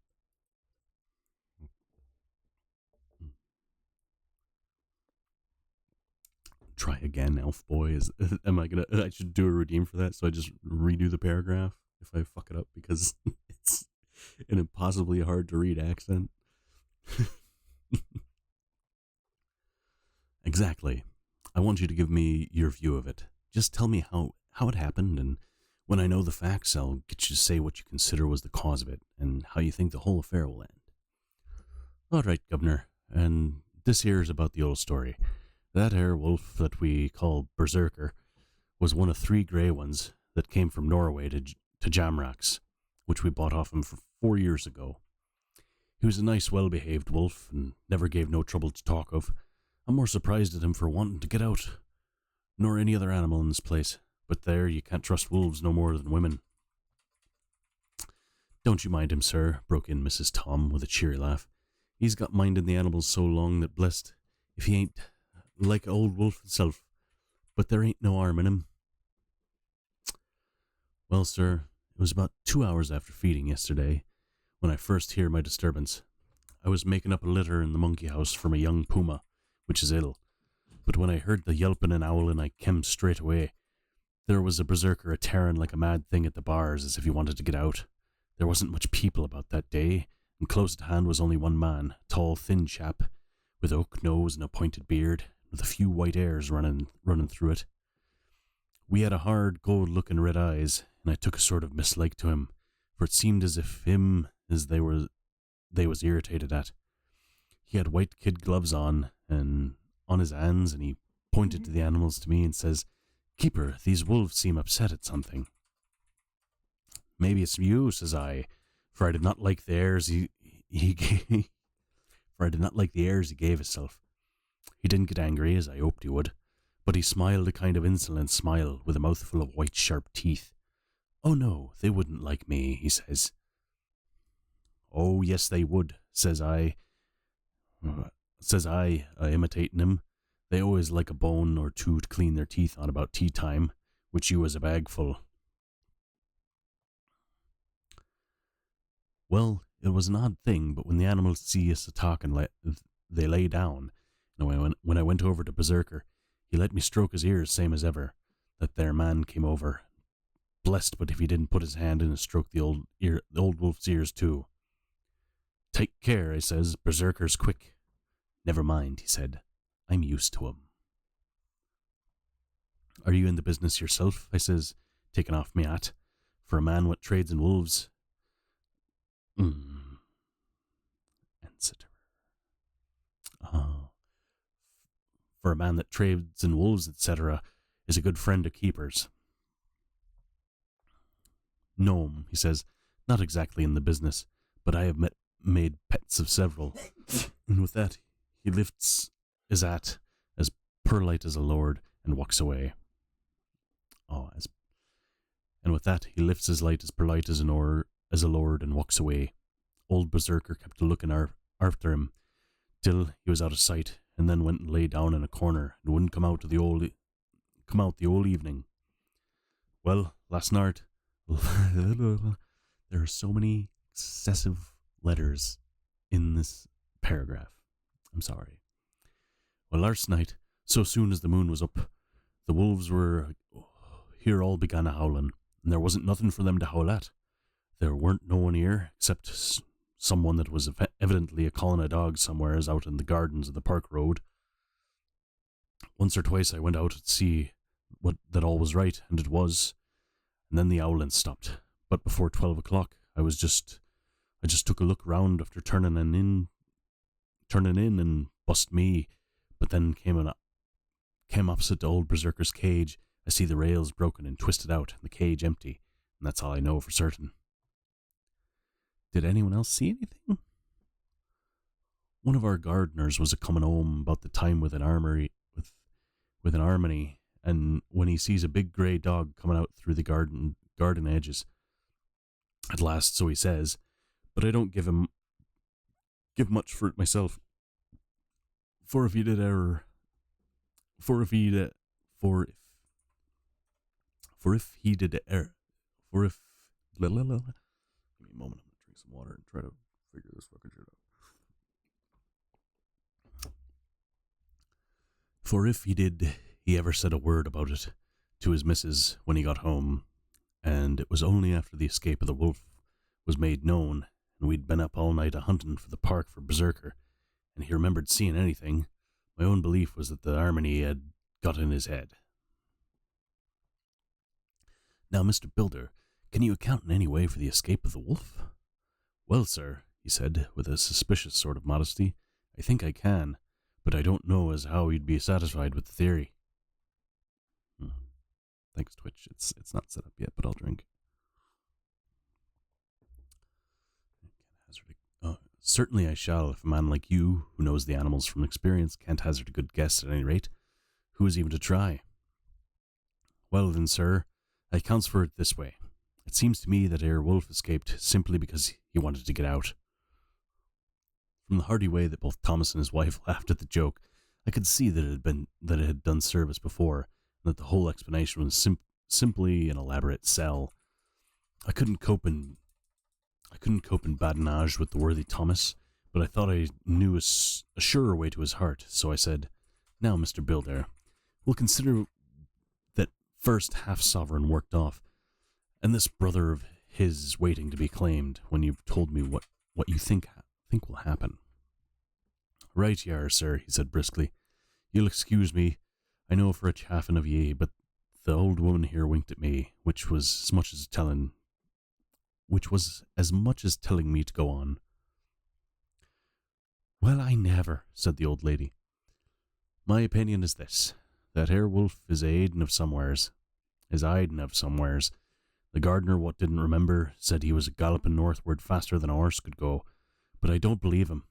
Try again, elf boy. I should do a redeem for that, so I just redo the paragraph if I fuck it up, because it's an impossibly hard to read accent. Exactly. I want you to give me your view of it. Just tell me how it happened, and when I know the facts, I'll get you to say what you consider was the cause of it, and how you think the whole affair will end. All right, Governor, and this here is about the old story. That ere wolf that we call Berserker was one of 3 grey ones that came from Norway to Jamrach's, which we bought off him for 4 years ago. He was a nice, well-behaved wolf, and never gave no trouble to talk of. I'm more surprised at him for wanting to get out, nor any other animal in this place. But there, you can't trust wolves no more than women. Don't you mind him, sir, broke in Mrs. Tom with a cheery laugh. He's got minding the animals so long that blessed if he ain't like old wolf itself, but there ain't no harm in him. Well, sir, it was about 2 hours after feeding yesterday when I first hear my disturbance. I was making up a litter in the monkey house for my young puma, which is ill, but when I heard the yelping and owling, I kem straight away. There was a berserker a-tearing like a mad thing at the bars as if he wanted to get out. There wasn't much people about that day, and close at hand was only one man, a tall, thin chap, with a hook nose and a pointed beard, with a few white hairs running through it. We had a hard, gold-looking red eyes, and I took a sort of mislike to him, for it seemed as if they was irritated at. He had white kid gloves on his hands, and he pointed to the animals to me and says, "Keeper, these wolves seem upset at something." "Maybe it's you," says I, for I did not like the airs he gave. For I did not like the airs he gave himself. He didn't get angry, as I hoped he would, but he smiled a kind of insolent smile with a mouthful of white sharp teeth. "Oh no, they wouldn't like me," he says. "Oh yes, they would," says I, imitating him. "They always like a bone or two to clean their teeth on about tea time, which you was a bagful." Well, it was an odd thing, but when the animals see us a-talking, they lay down, and when I went over to Berserker, he let me stroke his ears same as ever. That there man came over. Blessed but if he didn't put his hand in and stroke the old wolf's ears too. "Take care," I says, "Berserker's quick." "Never mind," he said, "I'm used to him." "Are you in the business yourself?" I says, taking off me hat. "For a man what trades in wolves." Etc. For a man that trades in wolves, etc., is a good friend of keepers. "No," he says, "not exactly in the business, but I have made pets of several." And with that, he lifts his hat as polite as a lord and walks away. And with that, he lifts his light as polite as a lord and walks away. Old Berserker kept looking after him till he was out of sight, and then went and lay down in a corner and wouldn't come out the whole evening. Well, last night, there are so many excessive letters in this paragraph. I'm sorry. Well, last night, so soon as the moon was up, the wolves were here all began a howling, and there wasn't nothing for them to howl at. There weren't no one here, except someone that was evidently a calling a dog somewheres out in the gardens of the park road. Once or twice I went out to see that all was right, and it was, and then the howling stopped. But before 12 o'clock, I just took a look round after turning in and bust me, but then came opposite the old berserker's cage. I see the rails broken and twisted out, and the cage empty, and that's all I know for certain. Did anyone else see anything? One of our gardeners was a-coming home about the time with an armory, with an harmony, and when he sees a big grey dog coming out through the garden edges. At last, so he says, but I don't give much for it myself. For if he did error, for if he did error, give me a moment, I'm gonna drink some water and try to figure this fucking shit out. For if he ever said a word about it to his missus when he got home, and it was only after the escape of the wolf was made known, and we'd been up all night a-hunting for the park for berserker, and he remembered seeing anything, my own belief was that the harmony had got in his head. Now, Mr. Builder, can you account in any way for the escape of the wolf? Well, sir, he said, with a suspicious sort of modesty, I think I can, but I don't know as how you'd be satisfied with the theory. Thanks, Twitch. It's not set up yet, but I'll drink. Certainly I shall, if a man like you, who knows the animals from experience, can't hazard a good guess at any rate. Who is even to try? Well then, sir, I accounts for it this way. It seems to me that Herr Wolf escaped simply because he wanted to get out. From the hearty way that both Thomas and his wife laughed at the joke, I could see that it had done service before, and that the whole explanation was simply an elaborate sell. I couldn't cope in badinage with the worthy Thomas, but I thought I knew a surer way to his heart, so I said, Now, Mr. Builder, we'll consider that first half-sovereign worked off, and this brother of his is waiting to be claimed when you've told me what you think will happen. Right ye are, sir, he said briskly. You'll excuse me, I know for a chaffin of ye, but the old woman here winked at me, which was as much as telling me to go on. Well, I never, said the old lady. My opinion is this, that Herr Wolf is hiding of somewheres. The gardener what didn't remember said he was galloping northward faster than a horse could go, but I don't believe him,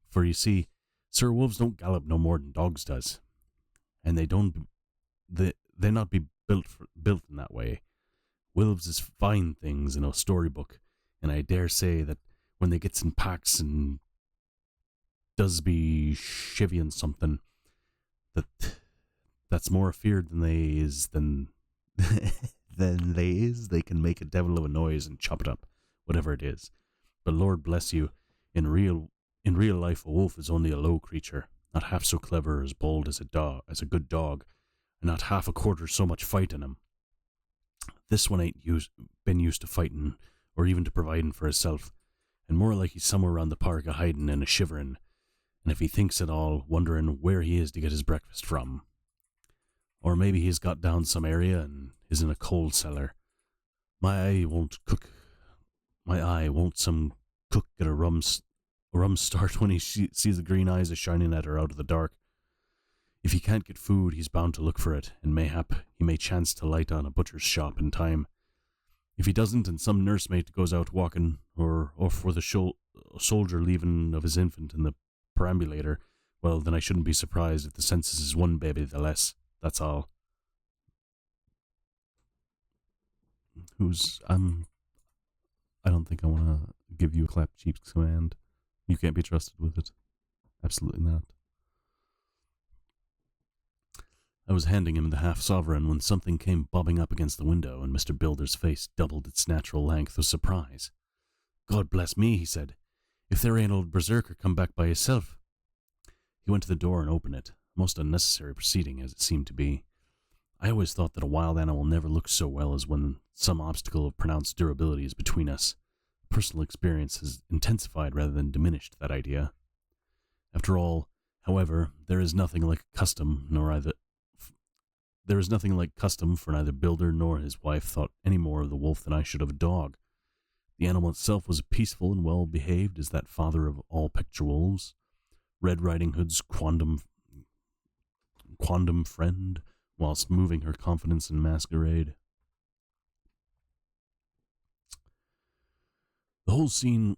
for you see, Sir Wolves don't gallop no more than dogs does, and they not be built in that way. Wolves is fine things in a storybook, and I dare say that when they gets in packs and does be shivvying something, that's more afeard than they can make a devil of a noise and chop it up, whatever it is. But Lord bless you, in real life a wolf is only a low creature, not half so clever as bold as a good dog, and not half a quarter so much fight in him. This one ain't been used to fighting, or even to providing for himself, and more like he's somewhere round the park a-hiding and a-shivering, and if he thinks at all, wondering where he is to get his breakfast from. Or maybe he's got down some area and is in a coal cellar. My eye won't some cook get a rum start when he sees the green eyes a-shining at her out of the dark. If he can't get food, he's bound to look for it, and mayhap he may chance to light on a butcher's shop in time. If he doesn't, and some nursemaid goes out walking, or for the soldier leaving of his infant in the perambulator, well, then I shouldn't be surprised if the census is one baby the less. That's all. I don't think I want to give you a clap cheeks command. You can't be trusted with it. Absolutely not. I was handing him the half-sovereign when something came bobbing up against the window, and Mr. Builder's face doubled its natural length with surprise. "God bless me," he said. "If there ain't old Berserker come back by hisself." He went to the door and opened it, a most unnecessary proceeding as it seemed to be. I always thought that a wild animal never looks so well as when some obstacle of pronounced durability is between us. Personal experience has intensified rather than diminished that idea. After all, however, there is nothing like custom for neither Builder nor his wife thought any more of the wolf than I should of a dog. The animal itself was peaceful and well behaved as that father of all picture wolves, Red Riding Hood's quondam friend, whilst moving her confidence in masquerade. The whole scene...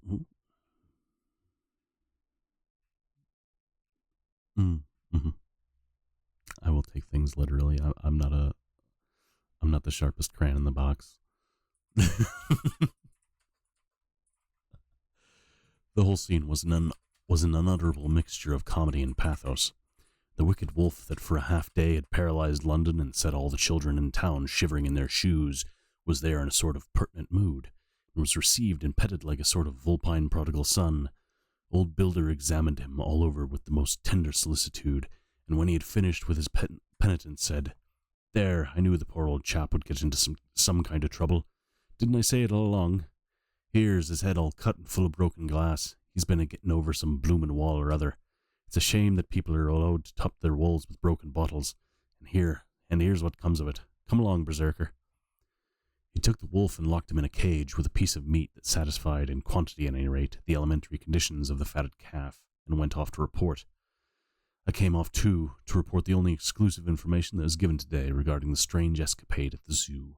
I will take things literally. I'm not the sharpest crayon in the box. The whole scene was an unutterable mixture of comedy and pathos. The wicked wolf that for a half-day had paralyzed London and set all the children in town shivering in their shoes was there in a sort of pertinent mood, and was received and petted like a sort of vulpine prodigal son. Old Builder examined him all over with the most tender solicitude, and when he had finished with his penitence said, "There, I knew the poor old chap would get into some kind of trouble. Didn't I say it all along? Here's his head all cut and full of broken glass. He's been a-getting over some bloomin' wall or other. It's a shame that people are allowed to top their walls with broken bottles. And here's what comes of it. Come along, Berserker." He took the wolf and locked him in a cage with a piece of meat that satisfied, in quantity at any rate, the elementary conditions of the fatted calf, and went off to report. I came off too, to report the only exclusive information that was given today regarding the strange escapade at the zoo.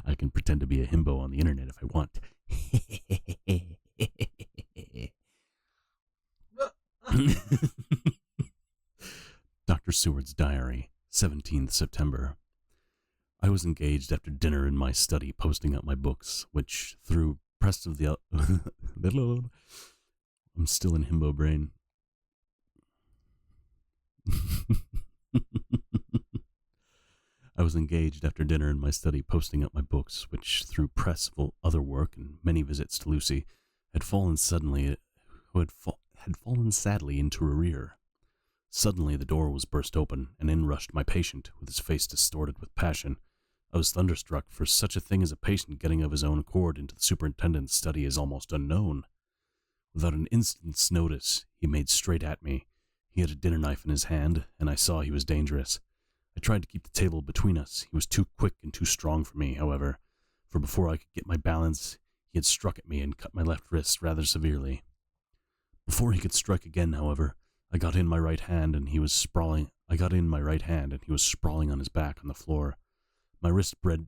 I can pretend to be a himbo on the internet if I want. Dr. Seward's Diary, 17th September. I was engaged after dinner in my study posting up my books, which, through press of the... I'm still in himbo brain. I was engaged after dinner in my study posting up my books, which, through press of other work and many visits to Lucy, had fallen sadly into arrear. Suddenly the door was burst open, and in rushed my patient, with his face distorted with passion. I was thunderstruck, for such a thing as a patient getting of his own accord into the superintendent's study is almost unknown. Without an instant's notice, he made straight at me. He had a dinner knife in his hand, and I saw he was dangerous. I tried to keep the table between us. He was too quick and too strong for me, however, for before I could get my balance, he had struck at me and cut my left wrist rather severely. Before he could strike again, however, I got in my right hand and he was sprawling on his back on the floor. My wrist bled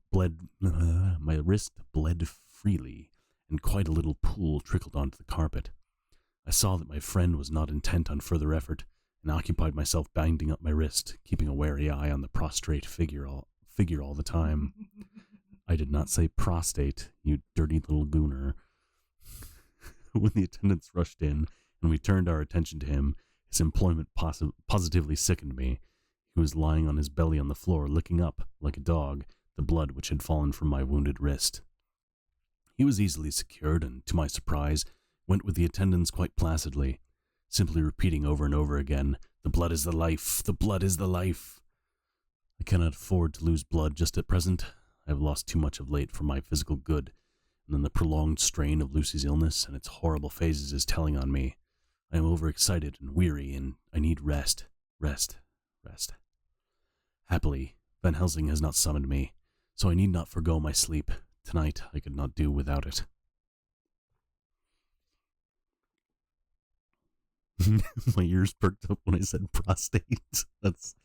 freely, and quite a little pool trickled onto the carpet. I saw that my friend was not intent on further effort, and occupied myself binding up my wrist, keeping a wary eye on the prostrate figure all the time. I did not say prostate, you dirty little gooner. When the attendants rushed in, and we turned our attention to him, his employment positively sickened me. He was lying on his belly on the floor, licking up, like a dog, the blood which had fallen from my wounded wrist. He was easily secured, and, to my surprise, went with the attendants quite placidly, simply repeating over and over again, "The blood is the life! The blood is the life!" I cannot afford to lose blood just at present. I have lost too much of late for my physical good, and then the prolonged strain of Lucy's illness and its horrible phases is telling on me. I am overexcited and weary, and I need rest. Happily, Van Helsing has not summoned me, so I need not forego my sleep. Tonight I could not do without it. My ears perked up when I said prostate. That's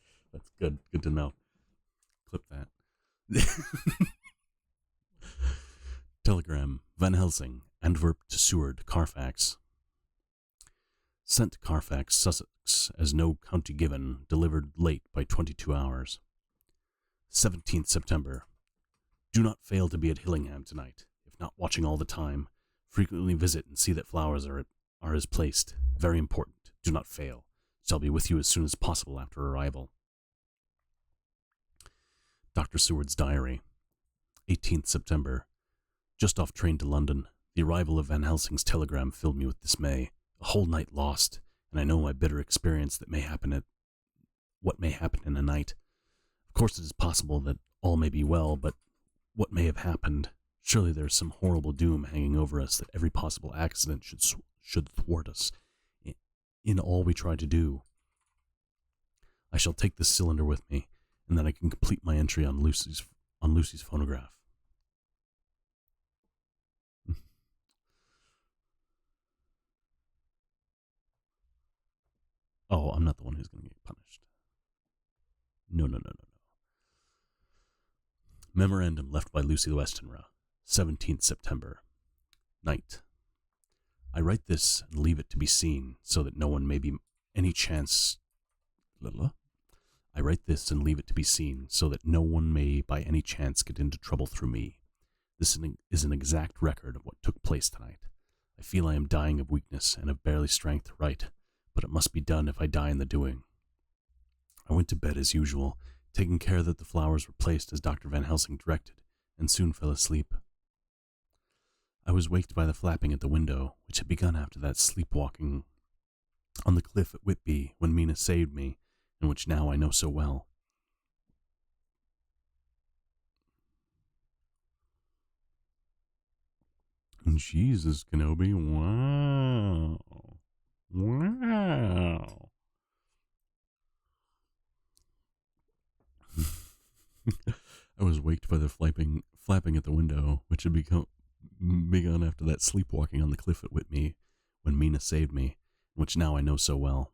good. Good to know. Clip that. Telegram. Van Helsing, Antwerp to Seward, Carfax. Sent to Carfax, Sussex, as no county given, delivered late by 22 hours. 17th September. Do not fail to be at Hillingham tonight. If not watching all the time, frequently visit and see that flowers are as placed. Very important. Do not fail. Shall be with you as soon as possible after arrival. Dr. Seward's diary. 18th September. Just off train to London. The arrival of Van Helsing's telegram filled me with dismay. A whole night lost, and I know my bitter experience that what may happen in a night. Of course it is possible that all may be well, but what may have happened? Surely there is some horrible doom hanging over us that every possible accident should thwart us in all we try to do. I shall take this cylinder with me, and then I can complete my entry on Lucy's phonograph. Oh, I'm not the one who's going to get punished. No. Memorandum left by Lucy Westenra, 17th September. Night. I write this and leave it to be seen, so that no one may by any chance get into trouble through me. This is an exact record of what took place tonight. I feel I am dying of weakness and have barely strength to write, but it must be done if I die in the doing. I went to bed as usual, taking care that the flowers were placed as Dr. Van Helsing directed, and soon fell asleep. I was waked by the flapping at the window, which had begun after that sleepwalking on the cliff at Whitby when Mina saved me, and which now I know so well. Jesus, Kenobi, wow. Wow. I was waked by the flapping at the window, which had begun after that sleepwalking on the cliff at Whitby when Mina saved me, which now I know so well.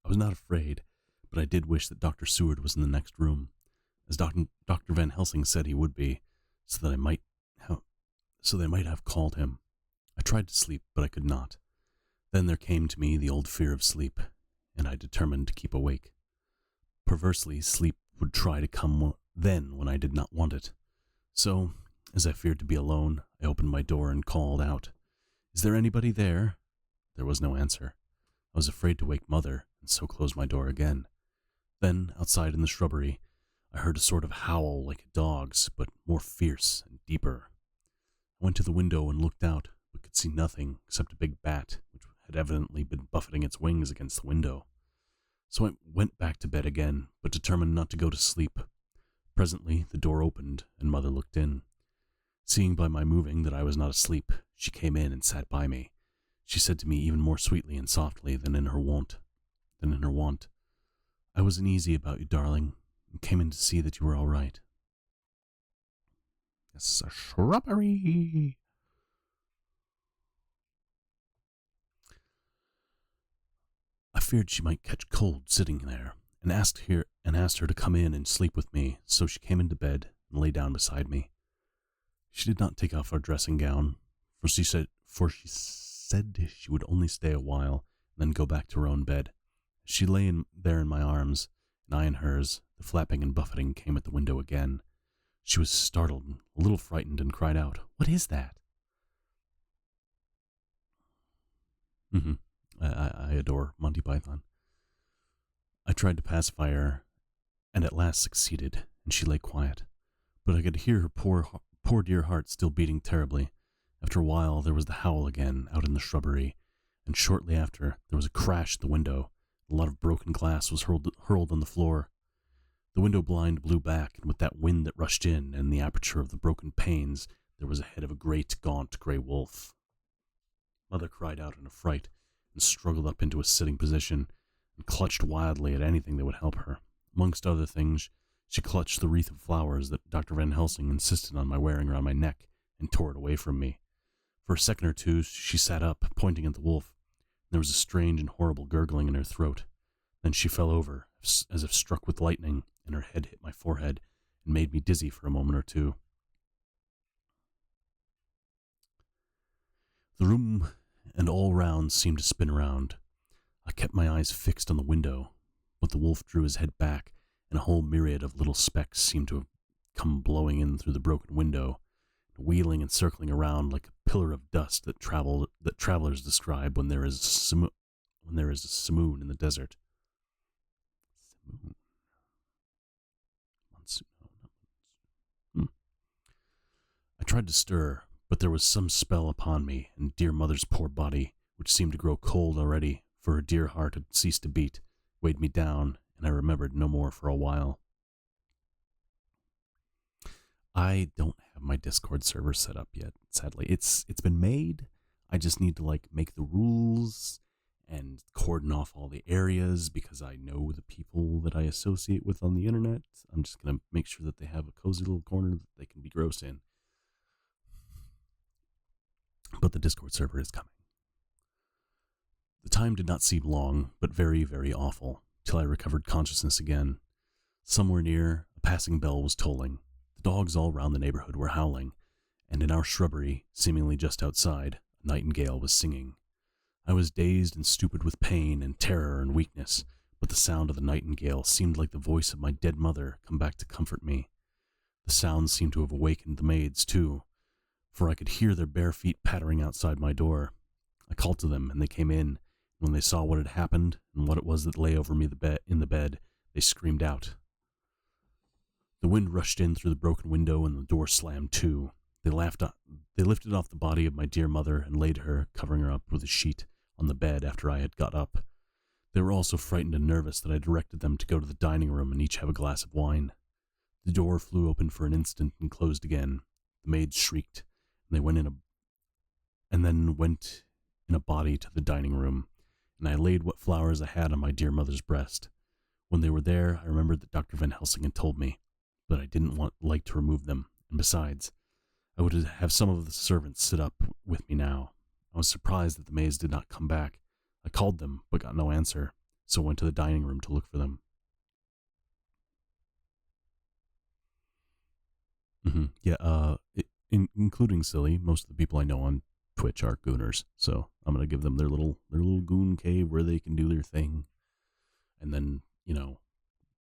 I was not afraid, but I did wish that Dr. Seward was in the next room, as Dr. Van Helsing said he would be, so they might have called him. I tried to sleep, but I could not. Then there came to me the old fear of sleep, and I determined to keep awake. Perversely, sleep would try to come then when I did not want it. So, as I feared to be alone, I opened my door and called out, "Is there anybody there?" There was no answer. I was afraid to wake Mother, and so closed my door again. Then, outside in the shrubbery, I heard a sort of howl like a dog's, but more fierce and deeper. I went to the window and looked out, but could see nothing except a big bat, which had evidently been buffeting its wings against the window. So I went back to bed again, but determined not to go to sleep. Presently, the door opened, and Mother looked in. Seeing by my moving that I was not asleep, she came in and sat by me. She said to me even more sweetly and softly than in her wont. "I was uneasy about you, darling, and came in to see that you were all right." This is a shrubbery. I feared she might catch cold sitting there, and asked her to come in and sleep with me, so she came into bed and lay down beside me. She did not take off her dressing gown, for she said she would only stay a while, and then go back to her own bed. She lay there in my arms, and I in hers. The flapping and buffeting came at the window again. She was startled, a little frightened, and cried out, "What is that?" I adore Monty Python. I tried to pacify her, and at last succeeded, and she lay quiet. But I could hear her poor dear heart still beating terribly. After a while, there was the howl again out in the shrubbery, and shortly after, there was a crash at the window. A lot of broken glass was hurled on the floor. The window blind blew back, and with that wind that rushed in, and the aperture of the broken panes, there was a head of a great, gaunt, grey wolf. Mother cried out in a fright, and struggled up into a sitting position, and clutched wildly at anything that would help her. Amongst other things, she clutched the wreath of flowers that Dr. Van Helsing insisted on my wearing around my neck, and tore it away from me. For a second or two, she sat up, pointing at the wolf, and there was a strange and horrible gurgling in her throat. Then she fell over, as if struck with lightning, and her head hit my forehead, and made me dizzy for a moment or two. The room and all round seemed to spin around. I kept my eyes fixed on the window, but the wolf drew his head back, and a whole myriad of little specks seemed to have come blowing in through the broken window. wheeling and circling around like a pillar of dust that travelers describe when there is a simoon in the desert. Simoon. Monsoon. No, not monsoon. I tried to stir, but there was some spell upon me, and dear mother's poor body, which seemed to grow cold already, for her dear heart had ceased to beat, weighed me down, and I remembered no more for a while. I don't have my Discord server set up yet, sadly. It's been made. I just need to make the rules and cordon off all the areas because I know the people that I associate with on the internet. I'm just going to make sure that they have a cozy little corner that they can be gross in. But the Discord server is coming. The time did not seem long, but very, very awful, till I recovered consciousness again. Somewhere near, a passing bell was tolling. The dogs all round the neighborhood were howling, and in our shrubbery, seemingly just outside, a nightingale was singing. I was dazed and stupid with pain and terror and weakness, but the sound of the nightingale seemed like the voice of my dead mother come back to comfort me. The sound seemed to have awakened the maids, too, for I could hear their bare feet pattering outside my door. I called to them, and they came in. When they saw what had happened and what it was that lay over me in the bed, they screamed out. The wind rushed in through the broken window, and the door slammed to. They lifted off the body of my dear mother and laid her, covering her up with a sheet, on the bed after I had got up. They were all so frightened and nervous that I directed them to go to the dining room and each have a glass of wine. The door flew open for an instant and closed again. The maids shrieked, and they went in a body to the dining room, and I laid what flowers I had on my dear mother's breast. When they were there, I remembered that Dr. Van Helsing had told me, but I didn't like to remove them, and besides, I would have some of the servants sit up with me now. I was surprised that the maids did not come back. I called them, but got no answer, so went to the dining room to look for them. Yeah, including Silly, most of the people I know on Twitch are gooners, so I'm gonna give them their little goon cave where they can do their thing, and then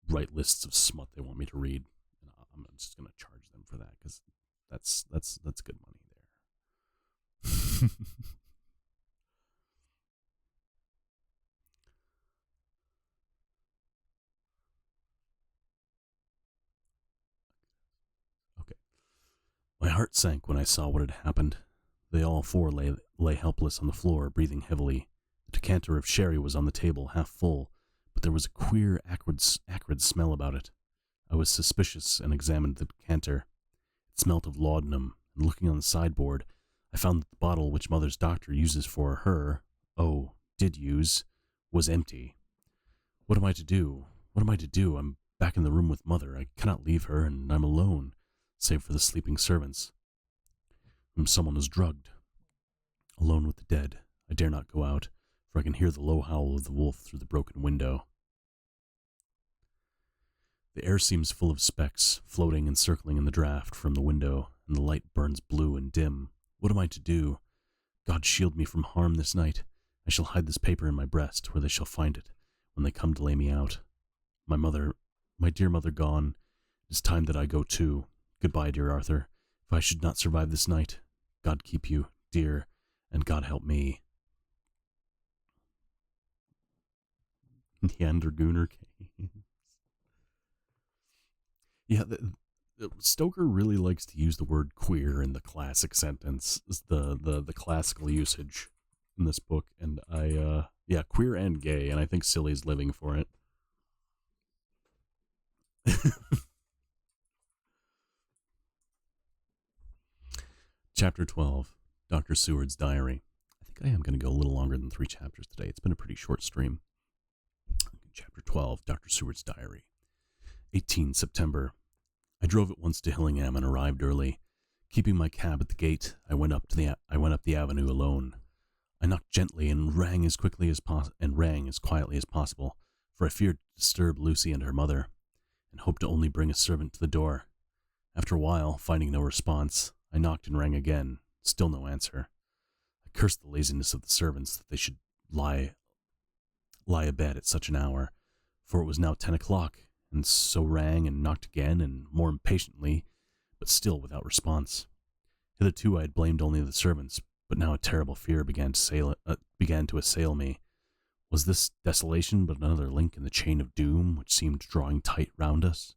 write lists of smut they want me to read. And I'm just gonna charge them for that because that's good money there. Okay, my heart sank when I saw what had happened. They all four lay helpless on the floor, breathing heavily. The decanter of sherry was on the table, half full, but there was a queer, acrid smell about it. I was suspicious and examined the decanter. It smelt of laudanum, and looking on the sideboard, I found that the bottle which Mother's doctor uses for her, did use, was empty. What am I to do? What am I to do? I'm back in the room with Mother. I cannot leave her, and I'm alone, save for the sleeping servants, whom someone has drugged. Alone with the dead, I dare not go out, for I can hear the low howl of the wolf through the broken window. The air seems full of specks, floating and circling in the draught from the window, and the light burns blue and dim. What am I to do? God shield me from harm this night. I shall hide this paper in my breast, where they shall find it, when they come to lay me out. My dear mother gone, it is time that I go too. Goodbye, dear Arthur. If I should not survive this night, God keep you, dear, and God help me. Neander Gooner Caves. Yeah, Stoker really likes to use the word queer in the classic sentence, the classical usage in this book, and queer and gay, and I think Silly's living for it. Chapter 12, Dr. Seward's Diary. I think I am going to go a little longer than 3 chapters today. It's been a pretty short stream. Chapter 12, Dr. Seward's Diary. 18 September. I drove at once to Hillingham and arrived early. Keeping my cab at the gate, I went up the avenue alone. I knocked gently and rang as quietly as possible, for I feared to disturb Lucy and her mother, and hoped to only bring a servant to the door. After a while, finding no response, I knocked and rang again. Still no answer. I cursed the laziness of the servants that they should lie abed at such an hour, for it was now 10 o'clock, and so rang and knocked again, and more impatiently, but still without response. Hitherto I had blamed only the servants, but now a terrible fear began to assail me. Was this desolation but another link in the chain of doom which seemed drawing tight round us?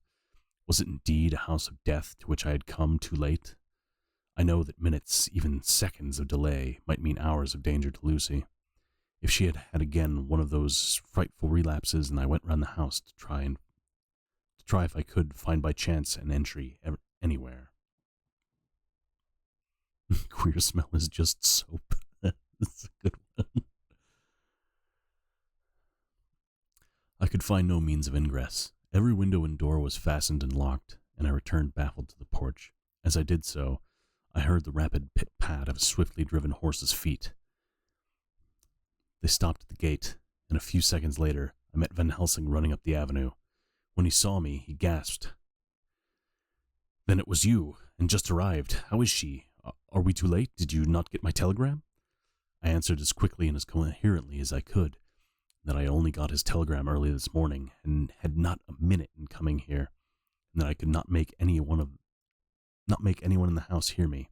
Was it indeed a house of death to which I had come too late? I know that minutes, even seconds of delay might mean hours of danger to Lucy. If she had had again one of those frightful relapses, and I went round the house to try if I could find by chance an entry anywhere. Queer smell is just soap. That's a good one. I could find no means of ingress. Every window and door was fastened and locked, and I returned baffled to the porch. As I did so, I heard the rapid pit-pat of a swiftly driven horse's feet. They stopped at the gate, and a few seconds later, I met Van Helsing running up the avenue. When he saw me, he gasped. "Then it was you, and just arrived. How is she? Are we too late? Did you not get my telegram?" I answered as quickly and as coherently as I could that I only got his telegram early this morning, and had not a minute in coming here, and that I could not make anyone in the house hear me.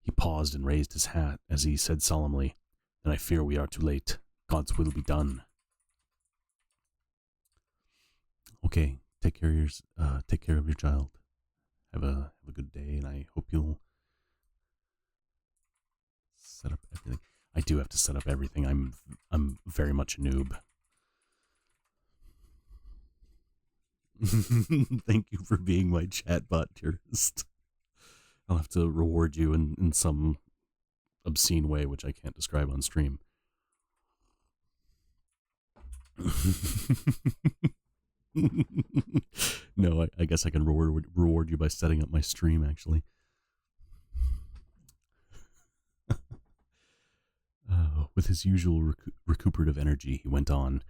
He paused and raised his hat as he said solemnly, "Then I fear we are too late. God's will be done." Okay, take care of your child. Have a good day, and I hope you'll set up everything. I do have to set up everything. I'm very much a noob. Thank you for being my chatbot, dearest. I'll have to reward you in some obscene way, which I can't describe on stream. No, I guess I can reward you by setting up my stream, actually. With his usual recuperative energy, he went on.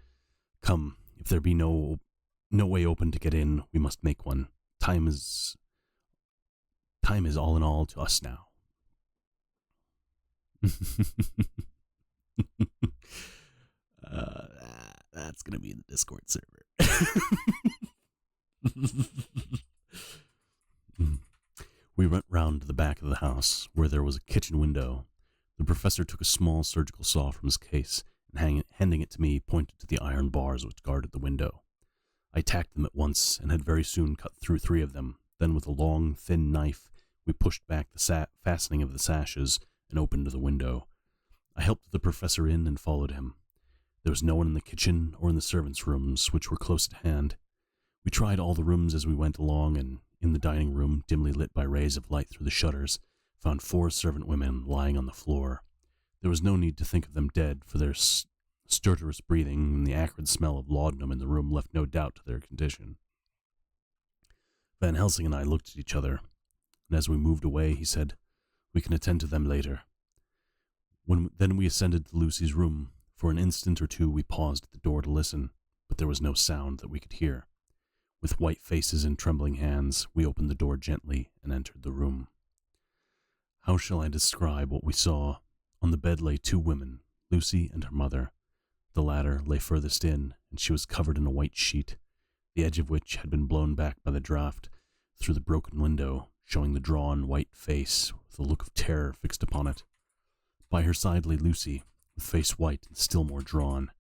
"Come, if there be no way open to get in, we must make one. Time is all in all to us now." That's gonna be in the Discord server. We went round to the back of the house, where there was a kitchen window. The professor took a small surgical saw from his case, and handing it to me, pointed to the iron bars which guarded the window. I attacked them at once, and had very soon cut through 3 of them. Then with a long, thin knife, we pushed back the fastening of the sashes, and opened the window. I helped the professor in and followed him. There was no one in the kitchen or in the servants' rooms, which were close at hand. We tried all the rooms as we went along, and in the dining room, dimly lit by rays of light through the shutters, found 4 servant women lying on the floor. There was no need to think of them dead, for their stertorous breathing and the acrid smell of laudanum in the room left no doubt to their condition. Van Helsing and I looked at each other, and as we moved away, he said, "We can attend to them later." Then we ascended to Lucy's room. For an instant or two we paused at the door to listen, but there was no sound that we could hear. With white faces and trembling hands, we opened the door gently and entered the room. How shall I describe what we saw? On the bed lay 2 women, Lucy and her mother. The latter lay furthest in, and she was covered in a white sheet, the edge of which had been blown back by the draught through the broken window, showing the drawn white face with a look of terror fixed upon it. By her side lay Lucy, with face white and still more drawn.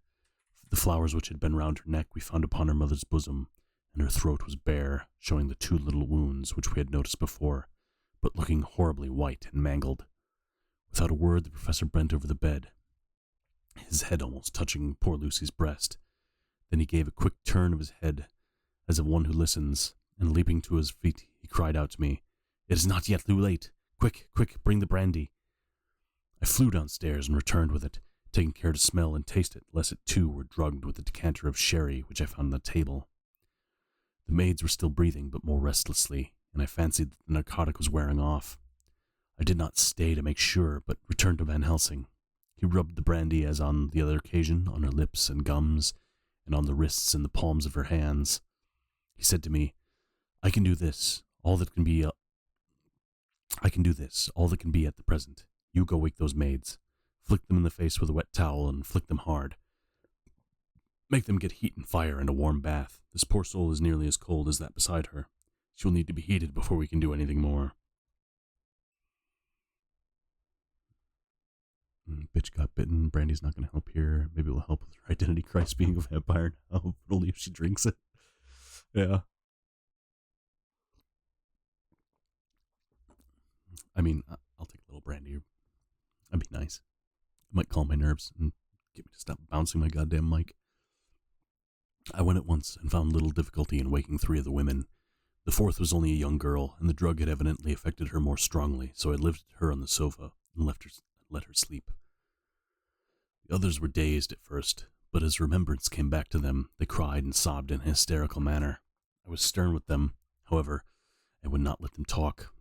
The flowers which had been round her neck we found upon her mother's bosom, and her throat was bare, showing the 2 little wounds which we had noticed before, but looking horribly white and mangled. Without a word, the professor bent over the bed, his head almost touching poor Lucy's breast. Then he gave a quick turn of his head, as of one who listens, and leaping to his feet, he cried out to me, "It is not yet too late! Quick, quick, bring the brandy!" I flew downstairs and returned with it, taking care to smell and taste it, lest it too were drugged with a decanter of sherry which I found on the table. The maids were still breathing, but more restlessly, and I fancied that the narcotic was wearing off. I did not stay to make sure, but returned to Van Helsing. He rubbed the brandy, as on the other occasion, on her lips and gums, and on the wrists and the palms of her hands. He said to me, I can do this, all that can be at the present. You go wake those maids. Flick them in the face with a wet towel, and flick them hard. Make them get heat and fire and a warm bath. This poor soul is nearly as cold as that beside her. She will need to be heated before we can do anything more." bitch got bitten. Brandy's not going to help here. Maybe it will help with her identity crisis being a vampire now, but only if she drinks it. Yeah. I mean, I'll take a little brandy. That'd be nice. It might calm my nerves and get me to stop bouncing my goddamn mic. I went at once and found little difficulty in waking 3 of the women. The 4th was only a young girl, and the drug had evidently affected her more strongly, so I lifted her on the sofa and let her sleep. The others were dazed at first, but as remembrance came back to them, they cried and sobbed in a hysterical manner. I was stern with them, however, and would not let them talk.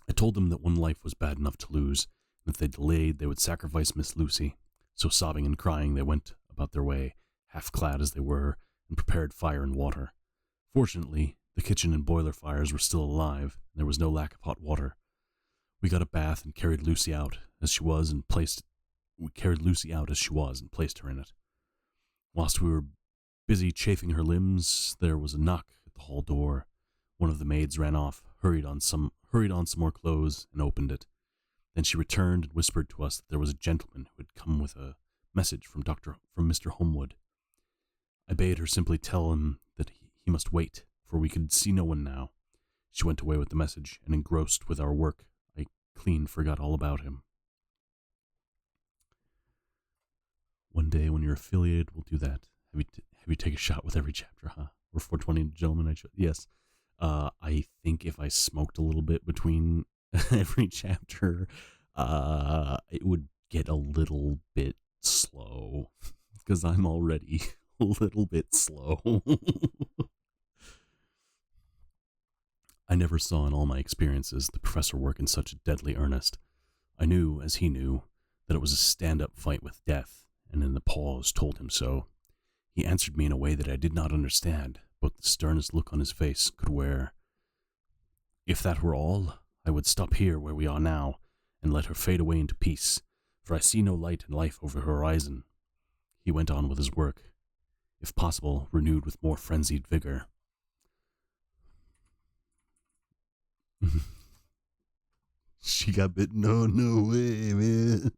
I told them that one life was bad enough to lose, and if they delayed, they would sacrifice Miss Lucy. So sobbing and crying, they went about their way, half-clad as they were, and prepared fire and water. Fortunately, the kitchen and boiler fires were still alive, and there was no lack of hot water. We got a bath and carried Lucy out as she was and placed her in it. Whilst we were busy chafing her limbs, there was a knock at the hall door. One of the maids ran off, hurried on some more clothes, and opened it. Then she returned and whispered to us that there was a gentleman who had come with a message from Mr. Homewood. I bade her simply tell him that he must wait, for we could see no one now. She went away with the message, and engrossed with our work, I clean forgot all about him. One day when you're affiliated, we'll do that. Have you take a shot with every chapter, huh? We're 420 gentlemen, yes. I think if I smoked a little bit between every chapter, it would get a little bit slow, because I'm already a little bit slow. I never saw in all my experiences the professor work in such a deadly earnest. I knew, as he knew, that it was a stand-up fight with death, and in the pause told him so. He answered me in a way that I did not understand, but the sternest look on his face could wear. If that were all, I would stop here where we are now, and let her fade away into peace, for I see no light in life over her horizon. He went on with his work, if possible, renewed with more frenzied vigor. She got bitten. No way, man.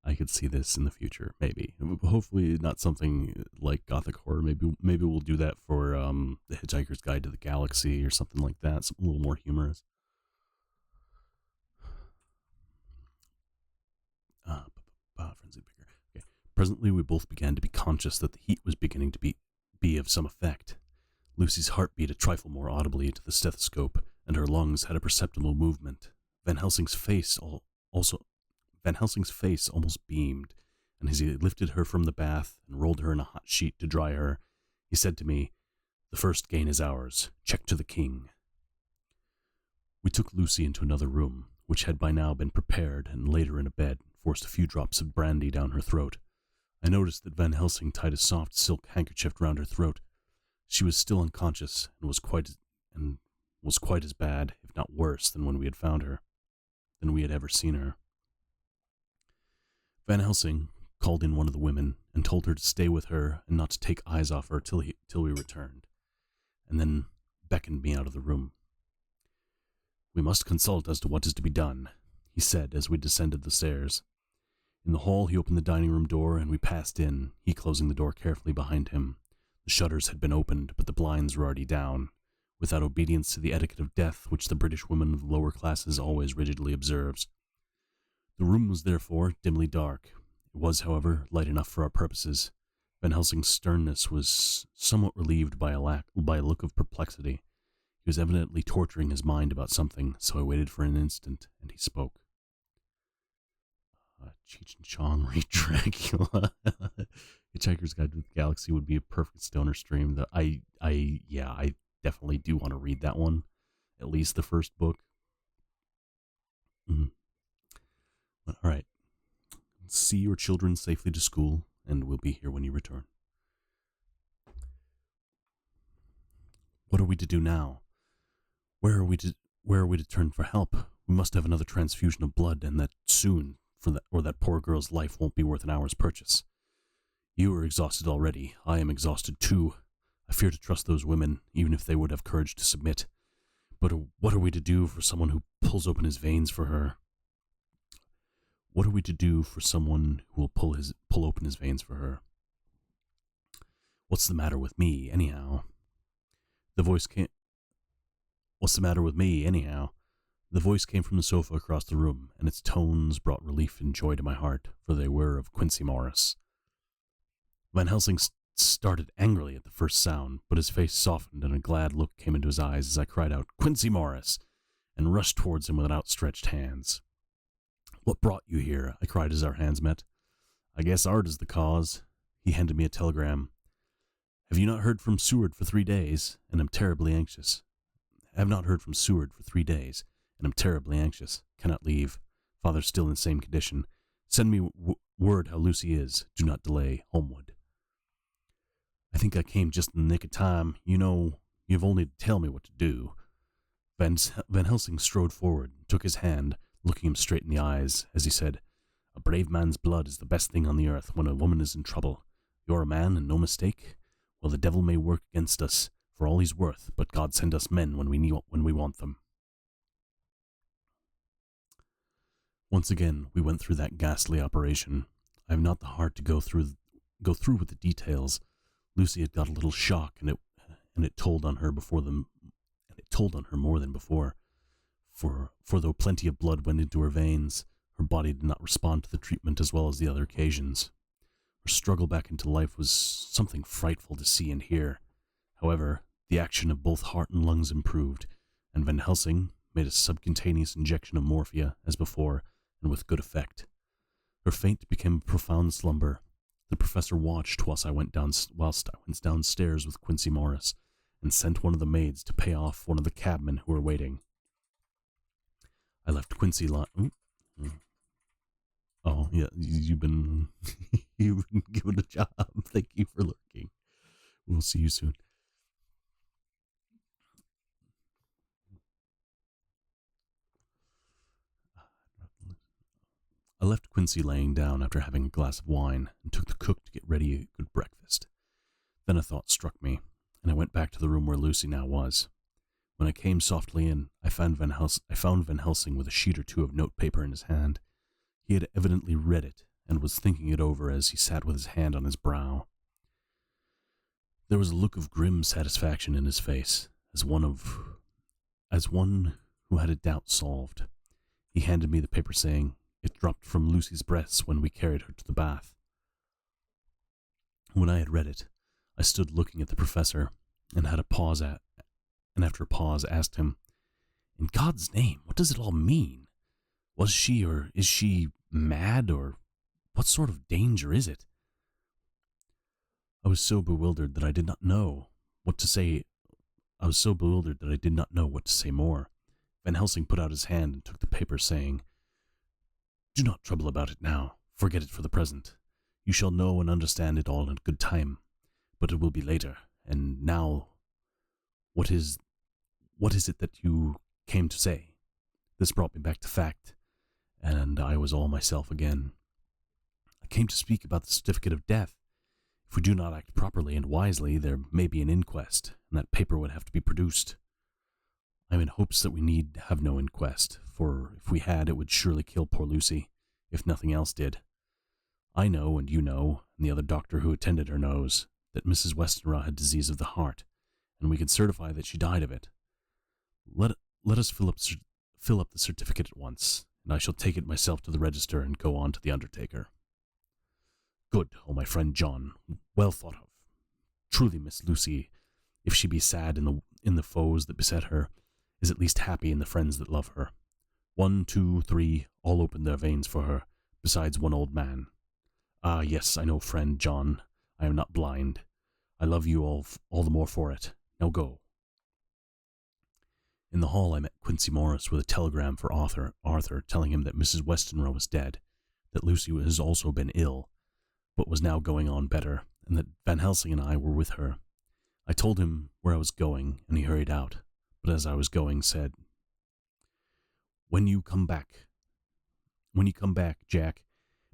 I could see this in the future, maybe. Hopefully not something like gothic horror. Maybe we'll do that for The Hitchhiker's Guide to the Galaxy or something like that. Something a little more humorous. Frenzied vigor. Okay. Presently, we both began to be conscious that the heat was beginning to be of some effect. Lucy's heart beat a trifle more audibly to the stethoscope, and her lungs had a perceptible movement. Van Helsing's face almost beamed, and as he lifted her from the bath and rolled her in a hot sheet to dry her, he said to me, "The first gain is ours. Check to the king." We took Lucy into another room, which had by now been prepared, and laid her in a bed, and forced a few drops of brandy down her throat. I noticed that Van Helsing tied a soft silk handkerchief round her throat. She was still unconscious, and was quite as bad, if not worse, than when we had found her, than we had ever seen her. Van Helsing called in one of the women and told her to stay with her and not to take eyes off her till we returned, and then beckoned me out of the room. "We must consult as to what is to be done," he said as we descended the stairs. In the hall he opened the dining room door and we passed in, he closing the door carefully behind him. The shutters had been opened, but the blinds were already down, without obedience to the etiquette of death which the British woman of the lower classes always rigidly observes. The room was therefore dimly dark. It was, however, light enough for our purposes. Van Helsing's sternness was somewhat relieved by a look of perplexity. He was evidently torturing his mind about something, so I waited for an instant, and he spoke. Cheech and Chong read Dracula. Hitchhiker's Guide to the Galaxy would be a perfect stoner stream. I definitely do want to read that one. At least the first book. All right. See your children safely to school, and we'll be here when you return. What are we to do now? Where are we to turn for help? We must have another transfusion of blood, and that soon, or that poor girl's life won't be worth an hour's purchase. You are exhausted already. I am exhausted too. I fear to trust those women, even if they would have courage to submit. But what are we to do for someone who pulls open his veins for her. What are we to do for someone who will pull open his veins for her? What's the matter with me, anyhow? The voice came... What's the matter with me, anyhow? The voice came from the sofa across the room, and its tones brought relief and joy to my heart, for they were of Quincy Morris. Van Helsing started angrily at the first sound, but his face softened and a glad look came into his eyes as I cried out, "Quincy Morris!" and rushed towards him with outstretched hands. "What brought you here?" I cried as our hands met. "I guess art is the cause." He handed me a telegram. "Have you not heard from Seward for 3 days, and am terribly anxious. Have not heard from Seward for 3 days, and am terribly anxious. Cannot leave. Father's still in the same condition. Send me word how Lucy is. Do not delay. Homewood." "I think I came just in the nick of time. You know, you have only to tell me what to do." Van Helsing strode forward and took his hand, looking him straight in the eyes, as he said, "A brave man's blood is the best thing on the earth when a woman is in trouble. You're a man, and no mistake. Well, the devil may work against us for all he's worth, but God send us men when we want them." Once again, we went through that ghastly operation. I have not the heart to go through with the details. Lucy had got a little shock, and it told on her more than before. For though plenty of blood went into her veins, her body did not respond to the treatment as well as the other occasions. Her struggle back into life was something frightful to see and hear. However, the action of both heart and lungs improved, and Van Helsing made a subcutaneous injection of morphia, as before, and with good effect. Her faint became a profound slumber. The professor watched whilst I went downstairs with Quincy Morris, and sent one of the maids to pay off one of the cabmen who were waiting. I left Quincy Oh, yeah, you've been given a job. Thank you for lurking. We'll see you soon. I left Quincy laying down after having a glass of wine and took the cook to get ready a good breakfast. Then a thought struck me, and I went back to the room where Lucy now was. When I came softly in, I found Van Helsing with a sheet or two of notepaper in his hand. He had evidently read it and was thinking it over as he sat with his hand on his brow. There was a look of grim satisfaction in his face, as one who had a doubt solved. He handed me the paper, saying, "It dropped from Lucy's breasts when we carried her to the bath." When I had read it, I stood looking at the professor, and after a pause asked him, "In God's name, what does it all mean? Was she or is she mad, or what sort of danger is it?" I was so bewildered that I did not know what to say. More. Van Helsing put out his hand and took the paper, saying, "Do not trouble about it now. Forget it for the present. You shall know and understand it all in good time, but it will be later. And now, what is it that you came to say?" This brought me back to fact, and I was all myself again. "I came to speak about the certificate of death. If we do not act properly and wisely, there may be an inquest, and that paper would have to be produced. I am in hopes that we need have no inquest, for if we had, it would surely kill poor Lucy, if nothing else did. I know, and you know, and the other doctor who attended her knows, that Mrs. Westenra had disease of the heart, and we can certify that she died of it. Let us fill up the certificate at once, and I shall take it myself to the register and go on to the undertaker." "Good, oh my friend John, well thought of. Truly, Miss Lucy, if she be sad in the foes that beset her, is at least happy in the friends that love her. 1, 2, 3, all open their veins for her, besides one old man. Ah, yes, I know, friend John, I am not blind. I love you all the more for it. Now go." In the hall I met Quincy Morris with a telegram for Arthur telling him that Mrs. Westenra was dead, that Lucy has also been ill, but was now going on better, and that Van Helsing and I were with her. I told him where I was going, and he hurried out, but as I was going said, When you come back, Jack,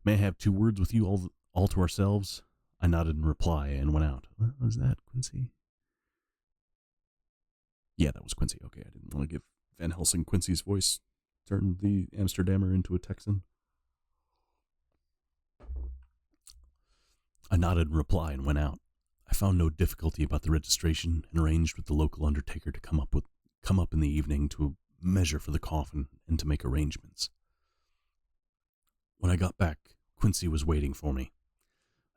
may I have 2 words with you all to ourselves?" I nodded in reply and went out. Was that Quincy? Yeah, that was Quincy. Okay, I didn't want to give Van Helsing Quincy's voice turn the Amsterdamer into a Texan? I nodded in reply and went out. I found no difficulty about the registration and arranged with the local undertaker to come up in the evening to measure for the coffin and to make arrangements. When I got back, Quincy was waiting for me.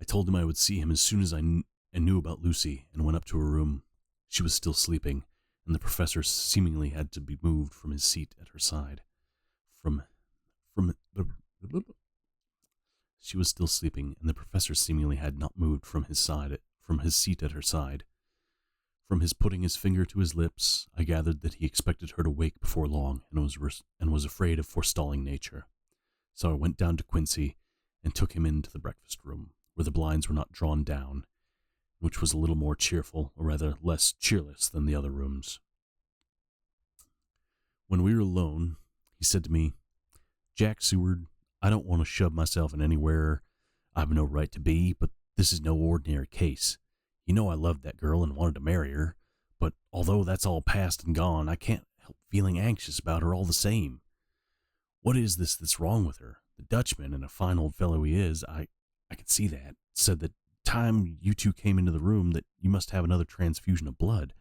I told him I would see him as soon as I knew about Lucy and went up to her room. She was still sleeping, and the professor seemingly had to be moved from his seat at her side. She was still sleeping, and the professor seemingly had not moved from his seat at her side. From his putting his finger to his lips, I gathered that he expected her to wake before long and was afraid of forestalling nature. So I went down to Quincy and took him into the breakfast room, where the blinds were not drawn down, which was a little more cheerful, or rather less cheerless than the other rooms. When we were alone, he said to me, "Jack Seward, I don't want to shove myself in anywhere I've no right to be, but this is no ordinary case. You know I loved that girl and wanted to marry her, but although that's all past and gone, I can't help feeling anxious about her all the same. What is this that's wrong with her? The Dutchman, and a fine old fellow he is, I could see that, said that time you two came into the room that you must have another transfusion of blood,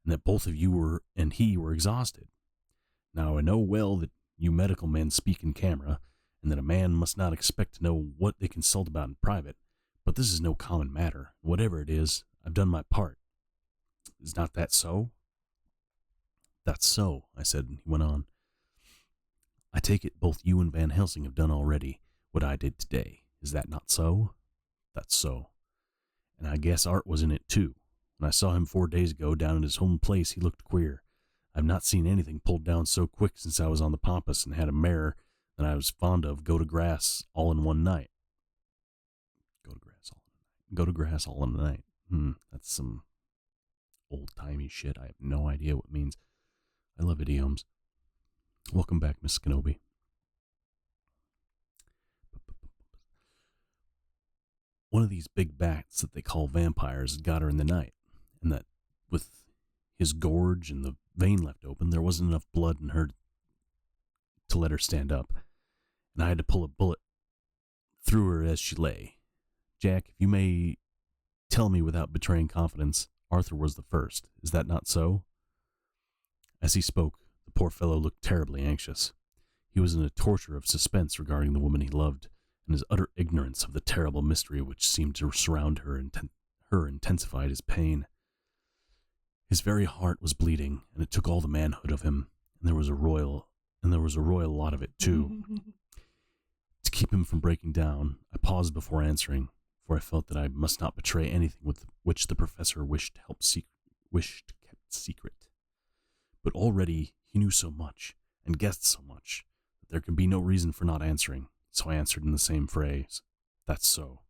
and that both of you were exhausted. Now I know well that you medical men speak in camera, and that a man must not expect to know what they consult about in private, but this is no common matter. Whatever it is, I've done my part. Is not that so?" "That's so," I said, and he went on. "I take it both you and Van Helsing have done already what I did today. Is that not so?" "That's so. And I guess Art was in it too. When I saw him 4 days ago down at his home place, he looked queer. I've not seen anything pulled down so quick since I was on the Pampas and had a mare that I was fond of go to grass all in one night." Go to grass all in the night. That's some old-timey shit. I have no idea what it means. I love idioms. Welcome back, Miss Kenobi. One of these big bats that they call vampires had got her in the night, and that with his gorge and the vein left open, there wasn't enough blood in her to let her stand up, and I had to pull a bullet through her as she lay. Jack, if you may tell me without betraying confidence, Arthur was the first. Is that not so?" As he spoke, the poor fellow looked terribly anxious. He was in a torture of suspense regarding the woman he loved, and his utter ignorance of the terrible mystery which seemed to surround her intensified his pain. His very heart was bleeding, and it took all the manhood of him, and there was a royal lot of it too. To keep him from breaking down, I paused before answering, for I felt that I must not betray anything with which the professor wished kept secret. But already he knew so much, and guessed so much, that there could be no reason for not answering, so I answered in the same phrase, "That's so."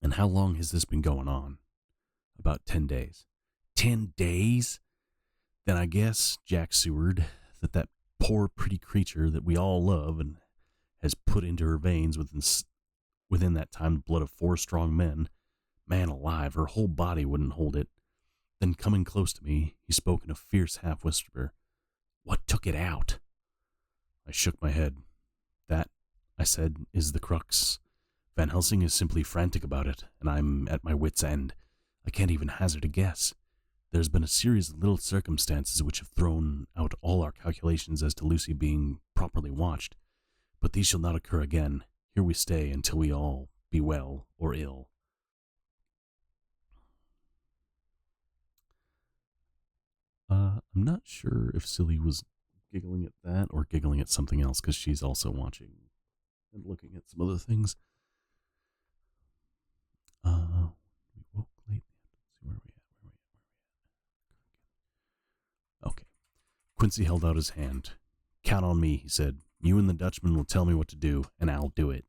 "And how long has this been going on?" "About 10 days. 10 days? Then I guess, Jack Seward, that poor pretty creature that we all love and has put into her veins within that time the blood of 4 strong men. Man alive, her whole body wouldn't hold it." Then coming close to me, he spoke in a fierce half-whisper. "What took it out?" I shook my head. "That," I said, "is the crux. Van Helsing is simply frantic about it, and I'm at my wit's end. I can't even hazard a guess. There's been a series of little circumstances which have thrown out all our calculations as to Lucy being properly watched, but these shall not occur again. Here we stay until we all be well or ill." I'm not sure if Silly was giggling at that or giggling at something else, because she's also watching and looking at some other things. We woke late. Let's see where we at. Okay. Quincy held out his hand. "Count on me," he said. "You and the Dutchman will tell me what to do, and I'll do it."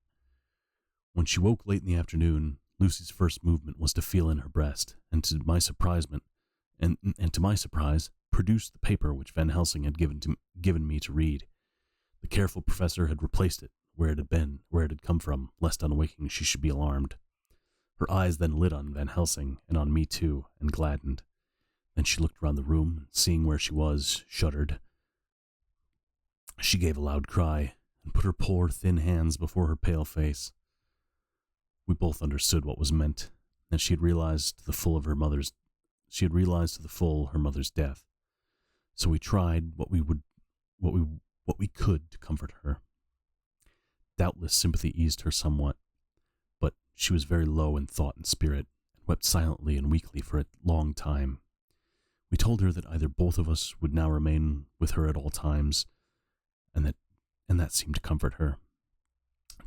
When she woke late in the afternoon, Lucy's first movement was to feel in her breast, and to my surprise, produced the paper which Van Helsing had given me to read. The careful professor had replaced it where it had come from, lest on waking she should be alarmed. Her eyes then lit on Van Helsing, and on me too, and gladdened. Then she looked round the room, and seeing where she was, shuddered. She gave a loud cry and put her poor thin hands before her pale face. We both understood what was meant, and she had realized to the full her mother's death. So we tried what we could to comfort her. Doubtless sympathy eased her somewhat, but she was very low in thought and spirit, and wept silently and weakly for a long time. We told her that either both of us would now remain with her at all times, and that seemed to comfort her.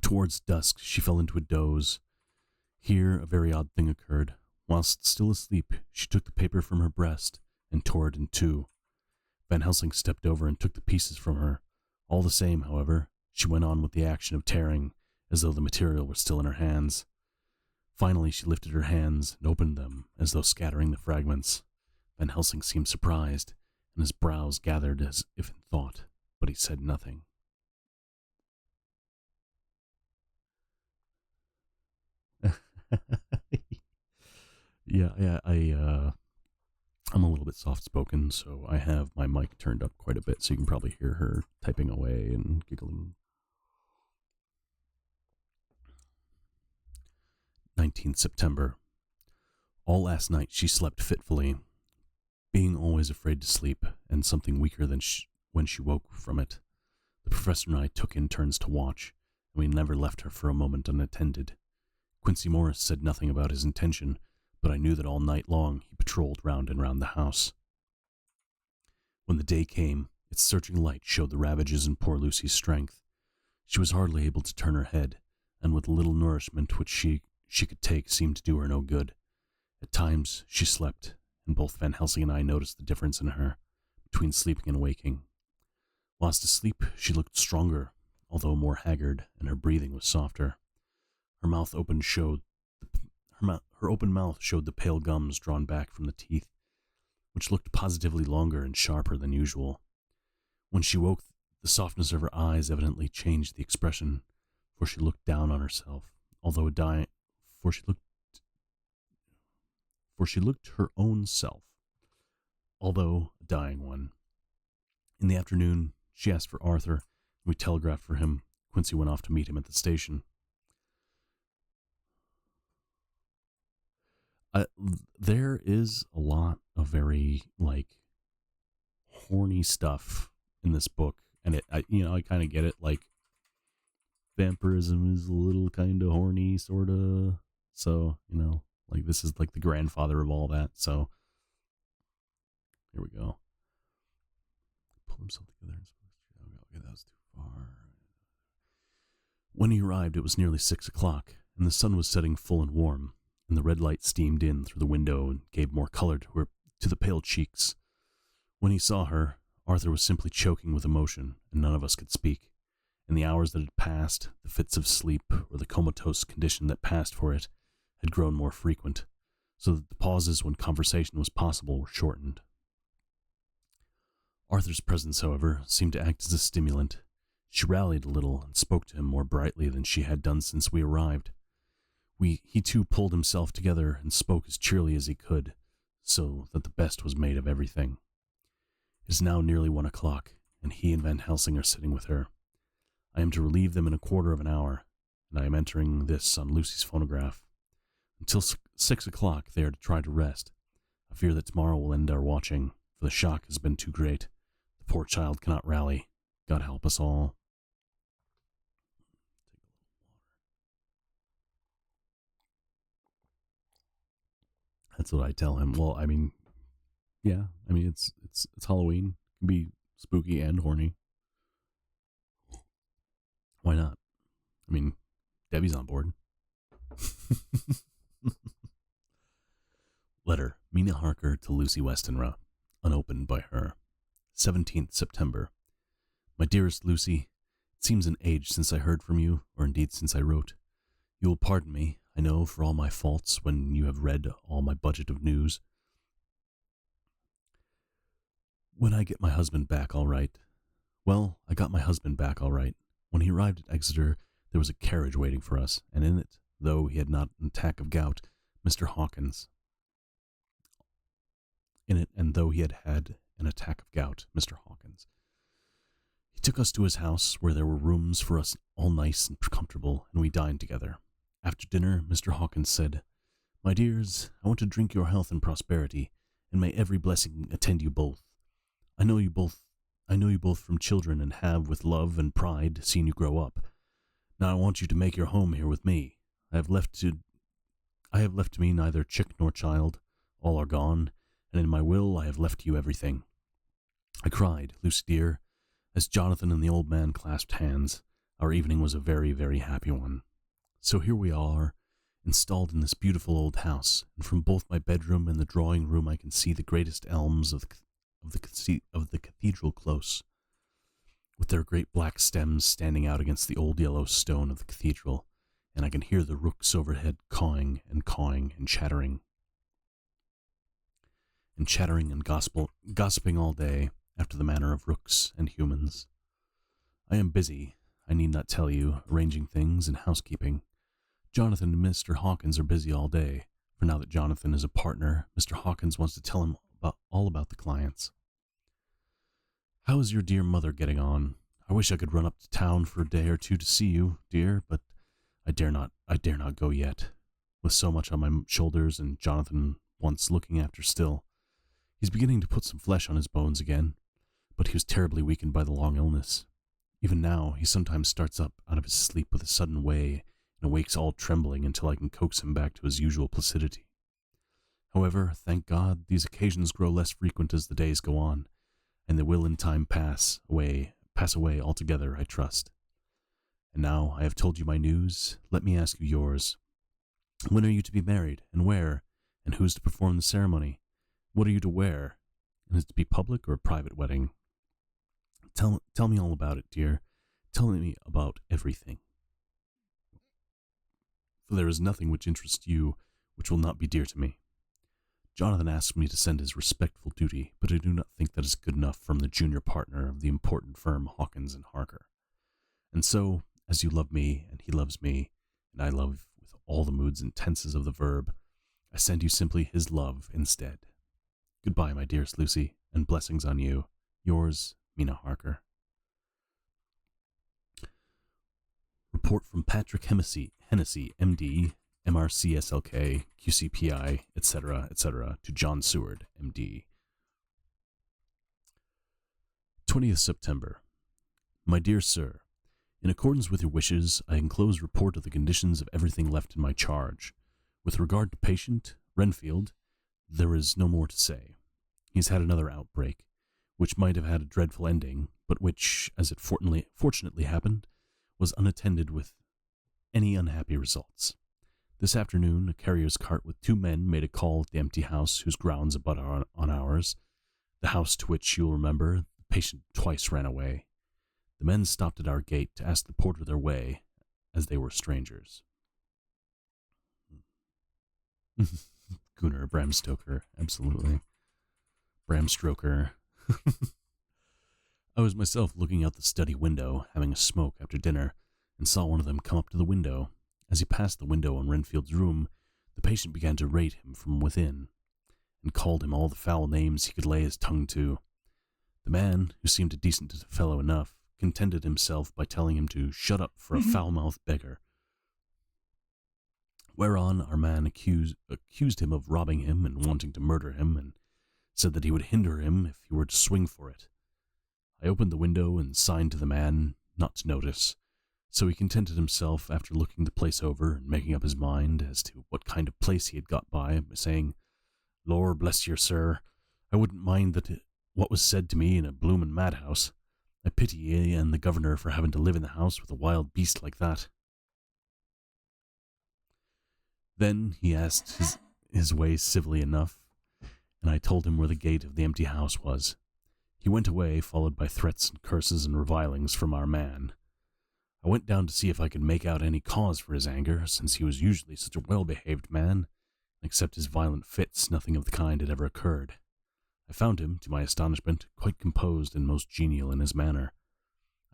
Towards dusk, she fell into a doze. Here a very odd thing occurred. Whilst still asleep, she took the paper from her breast and tore it in two. Van Helsing stepped over and took the pieces from her. All the same, however, she went on with the action of tearing, as though the material were still in her hands. Finally, she lifted her hands and opened them, as though scattering the fragments. Van Helsing seemed surprised, and his brows gathered as if in thought, but he said nothing. I'm a little bit soft-spoken, so I have my mic turned up quite a bit, so you can probably hear her typing away and giggling. 19th September. All last night she slept fitfully, being always afraid to sleep, and something weaker than when she woke from it. The professor and I took in turns to watch, and we never left her for a moment unattended. Quincy Morris said nothing about his intention, but I knew that all night long he patrolled round and round the house. When the day came, its searching light showed the ravages in poor Lucy's strength. She was hardly able to turn her head, and with the little nourishment which she could take seemed to do her no good. At times she slept, and both Van Helsing and I noticed the difference in her, between sleeping and waking. Whilst asleep, she looked stronger, although more haggard, and her breathing was softer. Her open mouth showed the pale gums drawn back from the teeth, which looked positively longer and sharper than usual. When she woke, the softness of her eyes evidently changed the expression, for she looked down on herself, for she looked her own self, although a dying one. In the afternoon, she asked for Arthur, and we telegraphed for him. Quincy went off to meet him at the station. There is a lot of very, horny stuff in this book, and I kind of get it, vampirism is a little kind of horny, sort of, so, this is, the grandfather of all that, so, here we go. Pull himself together and okay, that was too far. When he arrived, it was nearly 6 o'clock, and the sun was setting full and warm, and the red light steamed in through the window and gave more color to the pale cheeks. When he saw her, Arthur was simply choking with emotion, and none of us could speak. In the hours that had passed, the fits of sleep, or the comatose condition that passed for it, had grown more frequent, so that the pauses when conversation was possible were shortened. Arthur's presence, however, seemed to act as a stimulant. She rallied a little and spoke to him more brightly than she had done since we arrived. He too pulled himself together and spoke as cheerily as he could, so that the best was made of everything. It is now nearly 1 o'clock, and he and Van Helsing are sitting with her. I am to relieve them in a quarter of an hour, and I am entering this on Lucy's phonograph. Until 6 o'clock they are to try to rest. I fear that tomorrow will end our watching, for the shock has been too great. The poor child cannot rally. God help us all. That's what I tell him. Well, it's Halloween. It can be spooky and horny. Why not? Debbie's on board. Letter, Mina Harker to Lucy Westenra, unopened by her. 17th September. My dearest Lucy, it seems an age since I heard from you, or indeed since I wrote. You will pardon me, I know, for all my faults when you have read all my budget of news. When I get my husband back all right. Well, I got my husband back all right. When he arrived at Exeter, there was a carriage waiting for us, and in it, though he had not an attack of gout, Mr. Hawkins. He He took us to his house, where there were rooms for us all nice and comfortable, and we dined together. After dinner, Mr. Hawkins said, "My dears, I want to drink your health and prosperity, and may every blessing attend you both. I know you both from children, and have, with love and pride, seen you grow up. Now I want you to make your home here with me. I have left to me neither chick nor child. All are gone, and in my will I have left you everything." I cried, "Lucy dear," as Jonathan and the old man clasped hands. Our evening was a very, very happy one. So here we are, installed in this beautiful old house, and from both my bedroom and the drawing room I can see the greatest elms of the cathedral close, with their great black stems standing out against the old yellow stone of the cathedral, and I can hear the rooks overhead cawing and chattering and gossiping all day, after the manner of rooks and humans. I am busy, I need not tell you, arranging things and housekeeping. Jonathan and Mr. Hawkins are busy all day, for now that Jonathan is a partner, Mr. Hawkins wants to tell him all about the clients. "How is your dear mother getting on? I wish I could run up to town for a day or two to see you, dear, but I dare not go yet, with so much on my shoulders and Jonathan wants looking after still. He's beginning to put some flesh on his bones again, but he was terribly weakened by the long illness. Even now, he sometimes starts up out of his sleep with a sudden way, and awakes all trembling until I can coax him back to his usual placidity. However, thank God, these occasions grow less frequent as the days go on, and they will in time pass away altogether, I trust. And now I have told you my news, let me ask you yours. When are you to be married, and where, and who is to perform the ceremony? What are you to wear, and is it to be public or a private wedding? Tell me all about it, dear. Tell me about everything. For there is nothing which interests you which will not be dear to me. Jonathan asked me to send his respectful duty, but I do not think that is good enough from the junior partner of the important firm Hawkins and Harker. And so, as you love me, and he loves me, and I love with all the moods and tenses of the verb, I send you simply his love instead. Goodbye, my dearest Lucy, and blessings on you. Yours, Mina Harker. Report from Patrick Hennessy, MD, MRCSLK, QCPI, etc., to John Seward, MD. 20th September. My dear sir, in accordance with your wishes, I enclose report of the conditions of everything left in my charge. With regard to patient, Renfield, there is no more to say. He's had another outbreak, which might have had a dreadful ending, but which, as it fortunately happened, was unattended with any unhappy results. This afternoon, a carrier's cart with 2 men made a call at the empty house whose grounds abut on ours, the house to which, you'll remember, the patient twice ran away. The men stopped at our gate to ask the porter their way, as they were strangers. Gunnar, Bram Stoker, absolutely. Bram Stoker. I was myself looking out the study window, having a smoke after dinner, and saw one of them come up to the window. As he passed the window on Renfield's room, the patient began to rate him from within, and called him all the foul names he could lay his tongue to. The man, who seemed a decent fellow enough, contented himself by telling him to shut up for a foul-mouthed beggar. Whereon our man accused him of robbing him and wanting to murder him, and said that he would hinder him if he were to swing for it. I opened the window and signed to the man not to notice, so he contented himself, after looking the place over and making up his mind as to what kind of place he had got by saying, "Lor bless you, sir, I wouldn't mind what was said to me in a bloomin' madhouse. I pity ye and the governor for having to live in the house with a wild beast like that." Then he asked his way civilly enough, and I told him where the gate of the empty house was. He went away, followed by threats and curses and revilings from our man. I went down to see if I could make out any cause for his anger, since he was usually such a well-behaved man, and except his violent fits, nothing of the kind had ever occurred. I found him, to my astonishment, quite composed and most genial in his manner.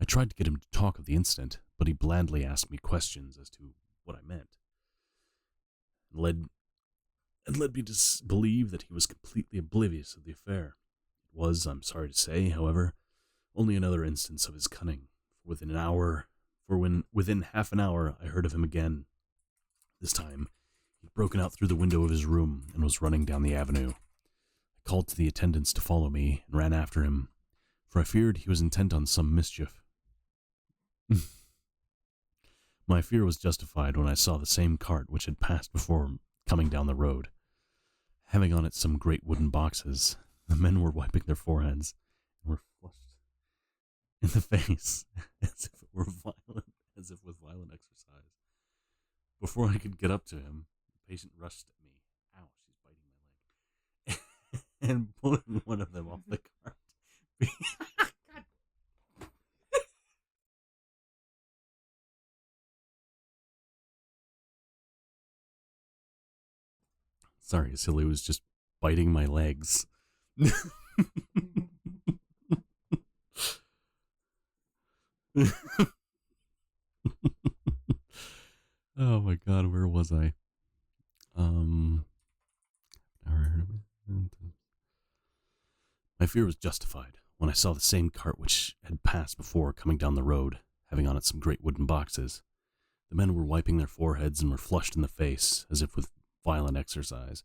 I tried to get him to talk of the incident, but he blandly asked me questions as to what I meant, and led me to believe that he was completely oblivious of the affair. It was, I'm sorry to say, however, Only another instance of his cunning. Within half an hour, I heard of him again. This time, he'd broken out through the window of his room and was running down the avenue. I called to the attendants to follow me and ran after him, for I feared he was intent on some mischief. My fear was justified when I saw the same cart which had passed before coming down the road. Having on it some great wooden boxes, the men were wiping their foreheads and were flushed in the face as if with violent exercise. Before I could get up to him, the patient rushed at me. Ow, she's biting my leg. And pulling one of them off the cart. Sorry, Silly was just biting my legs. Oh my god, where was I? My fear was justified when I saw the same cart which had passed before coming down the road, having on it some great wooden boxes. The men were wiping their foreheads and were flushed in the face, as if with violent exercise.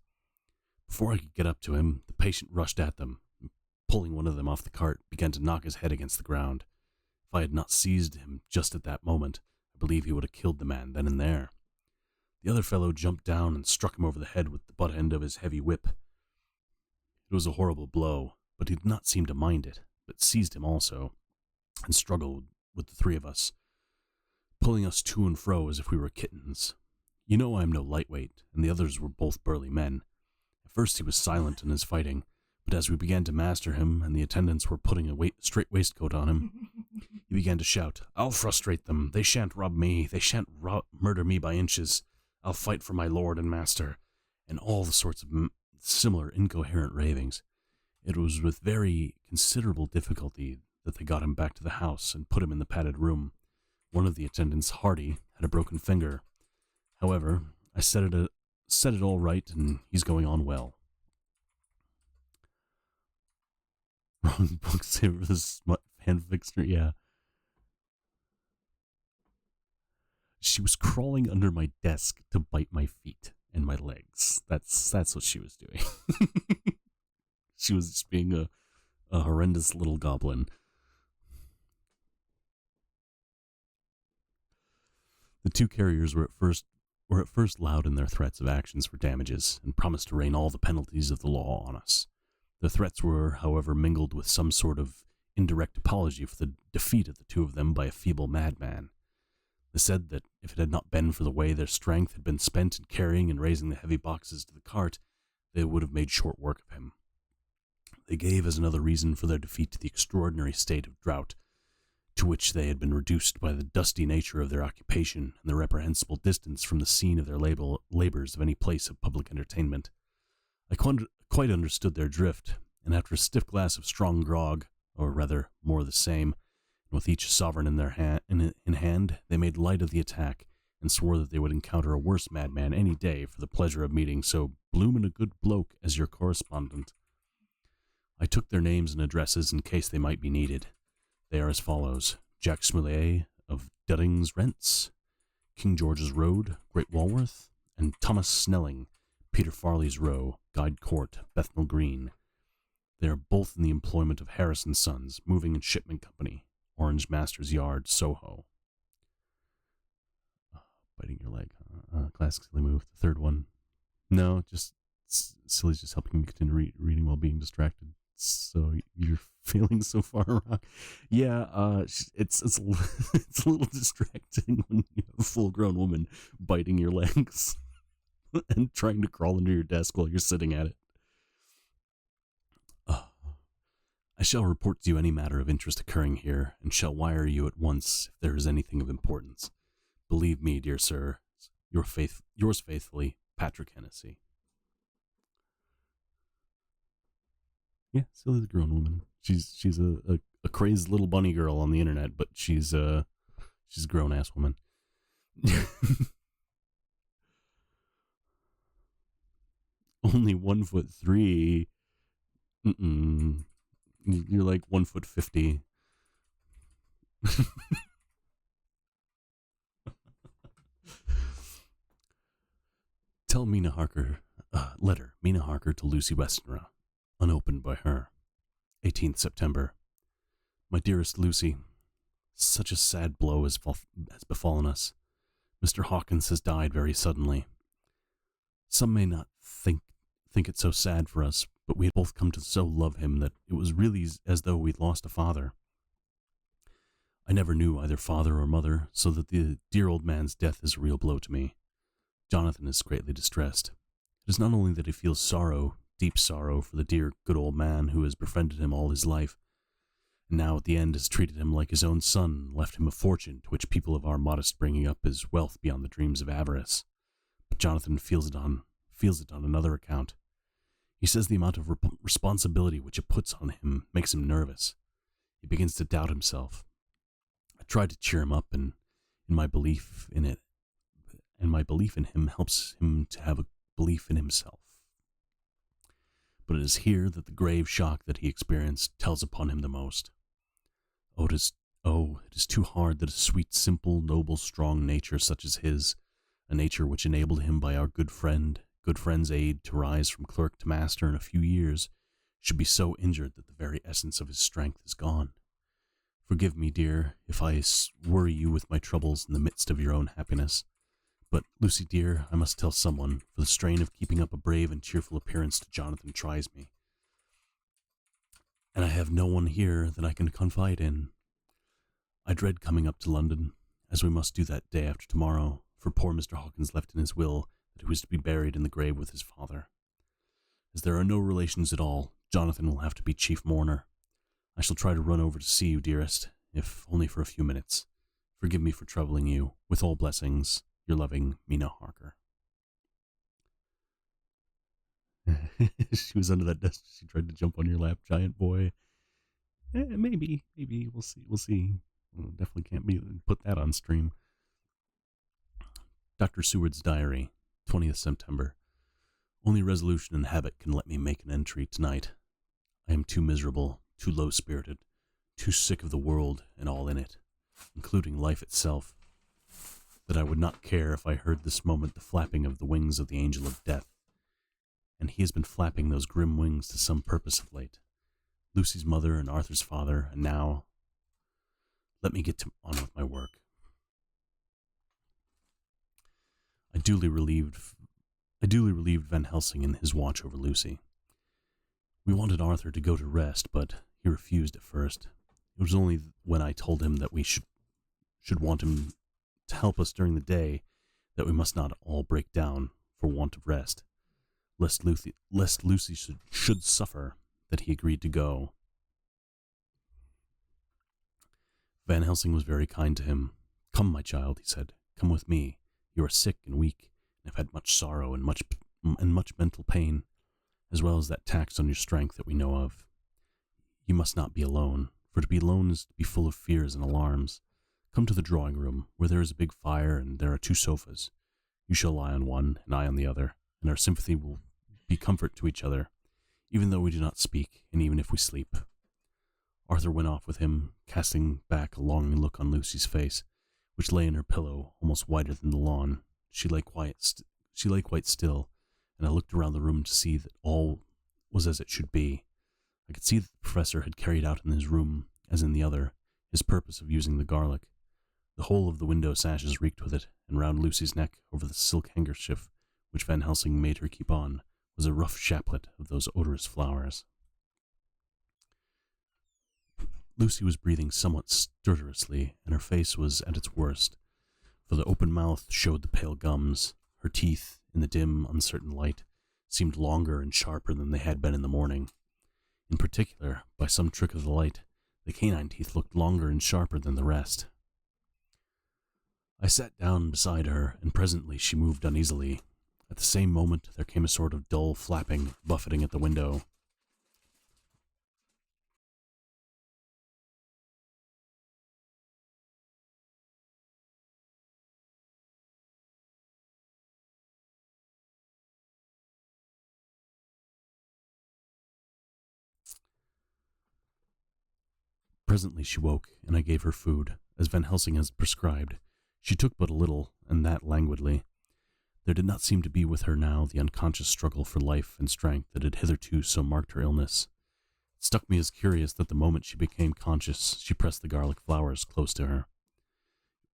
Before I could get up to him, the patient rushed at them, and pulling one of them off the cart, began to knock his head against the ground. If I had not seized him just at that moment, I believe he would have killed the man then and there. The other fellow jumped down and struck him over the head with the butt end of his heavy whip. It was a horrible blow, but he did not seem to mind it, but seized him also, and struggled with the three of us, pulling us to and fro as if we were kittens. You know I am no lightweight, and the others were both burly men. At first he was silent in his fighting, but as we began to master him, and the attendants were putting a straight waistcoat on him, he began to shout, "I'll frustrate them. They shan't rob me. They shan't murder me by inches. I'll fight for my lord and master," and all the sorts of similar incoherent ravings. It was with very considerable difficulty that they got him back to the house and put him in the padded room. One of the attendants, Hardy, had a broken finger. However, I set it all right, and he's going on well. Wrong book saver, the smut fanfixer, yeah. She was crawling under my desk to bite my feet and my legs. That's what she was doing. She was just being a horrendous little goblin. The two carriers were at first loud in their threats of actions for damages, and promised to rain all the penalties of the law on us. The threats were, however, mingled with some sort of indirect apology for the defeat of the two of them by a feeble madman. They said that if it had not been for the way their strength had been spent in carrying and raising the heavy boxes to the cart, they would have made short work of him. They gave as another reason for their defeat the extraordinary state of drought to which they had been reduced by the dusty nature of their occupation and the reprehensible distance from the scene of their labors of any place of public entertainment. I quite understood their drift, and after a stiff glass of strong grog, or rather more the same, and with each sovereign in hand, they made light of the attack, and swore that they would encounter a worse madman any day for the pleasure of meeting so bloomin' a good bloke as your correspondent. I took their names and addresses in case they might be needed. They are as follows: Jack Smillet of Dudding's Rents, King George's Road, Great Walworth, and Thomas Snelling, Peter Farley's Row, Guide Court, Bethnal Green. They are both in the employment of Harris & Sons, Moving and Shipment Company, Orange Masters Yard, Soho. Biting your leg. Classic silly move. The third one. No, just Silly's just helping me continue reading while being distracted. So you're feeling so far, Rock? Yeah, it's a little distracting when you have a full-grown woman biting your legs and trying to crawl under your desk while you're sitting at it. I shall report to you any matter of interest occurring here, and shall wire you at once if there is anything of importance. Believe me, dear sir, yours faithfully, Patrick Hennessy. Yeah, Silly's a grown woman. She's a crazed little bunny girl on the internet, but she's a grown ass woman. Only 1'3". You're like 1'50". Tell Mina Harker, letter, Mina Harker to Lucy Westenra, unopened by her. 18th September. My dearest Lucy, such a sad blow has befallen us. Mr. Hawkins has died very suddenly. Some may not think it so sad for us, but we had both come to so love him that it was really as though we'd lost a father. I never knew either father or mother, so that the dear old man's death is a real blow to me. Jonathan is greatly distressed. It is not only that he feels sorrow, deep sorrow, for the dear good old man who has befriended him all his life, and now at the end has treated him like his own son, left him a fortune to which people of our modest bringing up is wealth beyond the dreams of avarice. But Jonathan feels it on another account. He says the amount of responsibility which it puts on him makes him nervous. He begins to doubt himself. I try to cheer him up, and my belief in him helps him to have a belief in himself. But it is here that the grave shock that he experienced tells upon him the most. It is too hard that a sweet, simple, noble, strong nature such as his, a nature which enabled him by our good friend's aid to rise from clerk to master in a few years, should be so injured that the very essence of his strength is gone. Forgive me, dear, if I worry you with my troubles in the midst of your own happiness. But, Lucy dear, I must tell someone, for the strain of keeping up a brave and cheerful appearance to Jonathan tries me. And I have no one here that I can confide in. I dread coming up to London, as we must do that day after tomorrow, for poor Mr. Hawkins left in his will that he was to be buried in the grave with his father. As there are no relations at all, Jonathan will have to be chief mourner. I shall try to run over to see you, dearest, if only for a few minutes. Forgive me for troubling you. With all blessings, your loving Mina Harker. She was under that desk. She tried to jump on your lap, giant boy. Maybe. We'll see. Well, definitely can't put that on stream. Dr. Seward's diary, 20th September. Only resolution and habit can let me make an entry tonight. I am too miserable, too low-spirited, too sick of the world and all in it, including life itself, that I would not care if I heard this moment the flapping of the wings of the angel of death. And he has been flapping those grim wings to some purpose of late. Lucy's mother and Arthur's father, and now... Let me get on with my work. I duly relieved Van Helsing in his watch over Lucy. We wanted Arthur to go to rest, but he refused at first. It was only when I told him that we should want him to help us during the day that we must not all break down for want of rest, lest Lucy should suffer, that he agreed to go. Van Helsing was very kind to him. Come, my child, he said. Come with me. You are sick and weak, and have had much sorrow and much mental pain, as well as that tax on your strength that we know of. You must not be alone, for to be alone is to be full of fears and alarms. Come to the drawing room, where there is a big fire and there are 2 sofas. You shall lie on one, and I on the other, and our sympathy will be comfort to each other, even though we do not speak, and even if we sleep. Arthur went off with him, casting back a longing look on Lucy's face, which lay in her pillow, almost whiter than the lawn. She lay quite still, and I looked around the room to see that all was as it should be. I could see that the professor had carried out in his room, as in the other, his purpose of using the garlic. The whole of the window sashes reeked with it, and round Lucy's neck, over the silk handkerchief which Van Helsing made her keep on, was a rough chaplet of those odorous flowers. Lucy was breathing somewhat stertorously, and her face was at its worst, for the open mouth showed the pale gums. Her teeth, in the dim, uncertain light, seemed longer and sharper than they had been in the morning. In particular, by some trick of the light, the canine teeth looked longer and sharper than the rest. I sat down beside her, and presently she moved uneasily. At the same moment there came a sort of dull flapping, buffeting at the window. Presently she woke, and I gave her food, as Van Helsing has prescribed. She took but a little, and that languidly. There did not seem to be with her now the unconscious struggle for life and strength that had hitherto so marked her illness. It struck me as curious that the moment she became conscious, she pressed the garlic flowers close to her.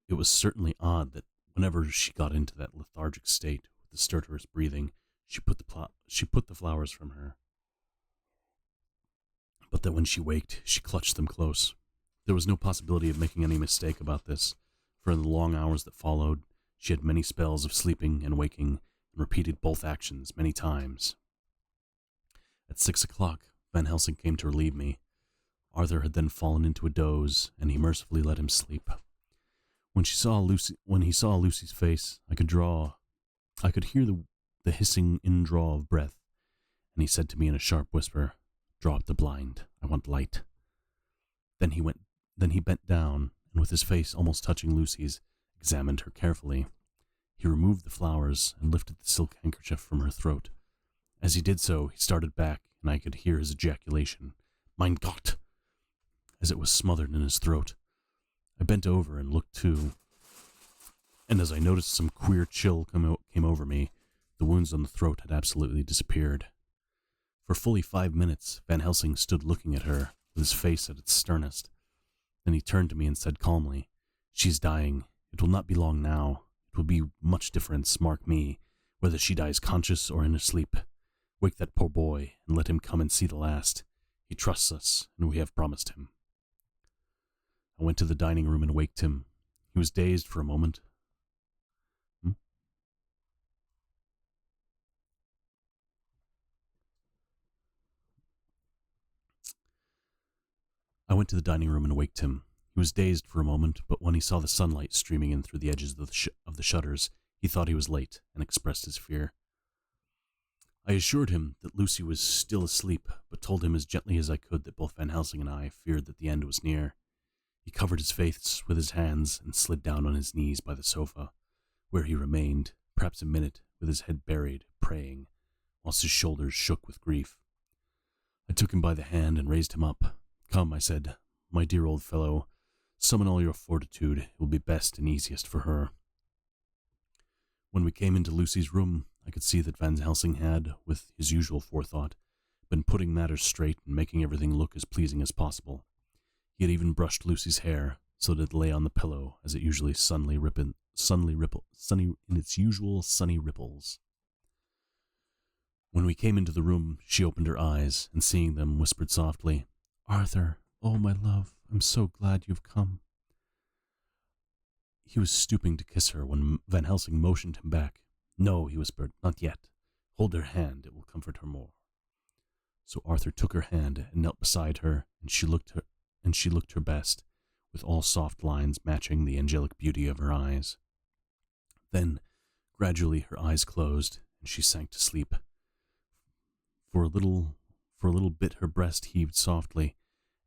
It was certainly odd that whenever she got into that lethargic state, with the stertorous breathing, she put the flowers from her. But that when she waked, she clutched them close. There was no possibility of making any mistake about this, for in the long hours that followed, she had many spells of sleeping and waking, and repeated both actions many times. At 6 o'clock, Van Helsing came to relieve me. Arthur had then fallen into a doze, and he mercifully let him sleep. When he saw Lucy's face, I could hear the hissing indraw of breath, and he said to me in a sharp whisper, "Draw up the blind. I want light." Then he bent down, and with his face almost touching Lucy's, examined her carefully. He removed the flowers and lifted the silk handkerchief from her throat. As he did so, he started back, and I could hear his ejaculation, "Mein Gott!" as it was smothered in his throat. I bent over and looked too, and as I noticed some queer chill came over me, the wounds on the throat had absolutely disappeared. For fully 5 minutes, Van Helsing stood looking at her, with his face at its sternest. Then he turned to me and said calmly, "She's dying. It will not be long now. It will be much difference, mark me, whether she dies conscious or in her sleep. Wake that poor boy, and let him come and see the last. He trusts us, and we have promised him." I went to the dining room and waked him. He was dazed for a moment. He was dazed for a moment, but when he saw the sunlight streaming in through the edges of the shutters, he thought he was late and expressed his fear. I assured him that Lucy was still asleep, but told him as gently as I could that both Van Helsing and I feared that the end was near. He covered his face with his hands and slid down on his knees by the sofa, where he remained, perhaps a minute, with his head buried, praying, whilst his shoulders shook with grief. I took him by the hand and raised him up. "Come," I said, "my dear old fellow, summon all your fortitude. It will be best and easiest for her." When we came into Lucy's room, I could see that Van Helsing had, with his usual forethought, been putting matters straight and making everything look as pleasing as possible. He had even brushed Lucy's hair, so that it lay on the pillow as it usually sunny in its usual sunny ripples. When we came into the room, she opened her eyes, and seeing them, whispered softly, "Arthur, oh my love, I'm so glad you've come." He was stooping to kiss her when Van Helsing motioned him back. "No," he whispered, "not yet. Hold her hand, it will comfort her more." So Arthur took her hand and knelt beside her, and she looked her best, with all soft lines matching the angelic beauty of her eyes. Then, gradually, her eyes closed, and she sank to sleep. For a little bit her breast heaved softly,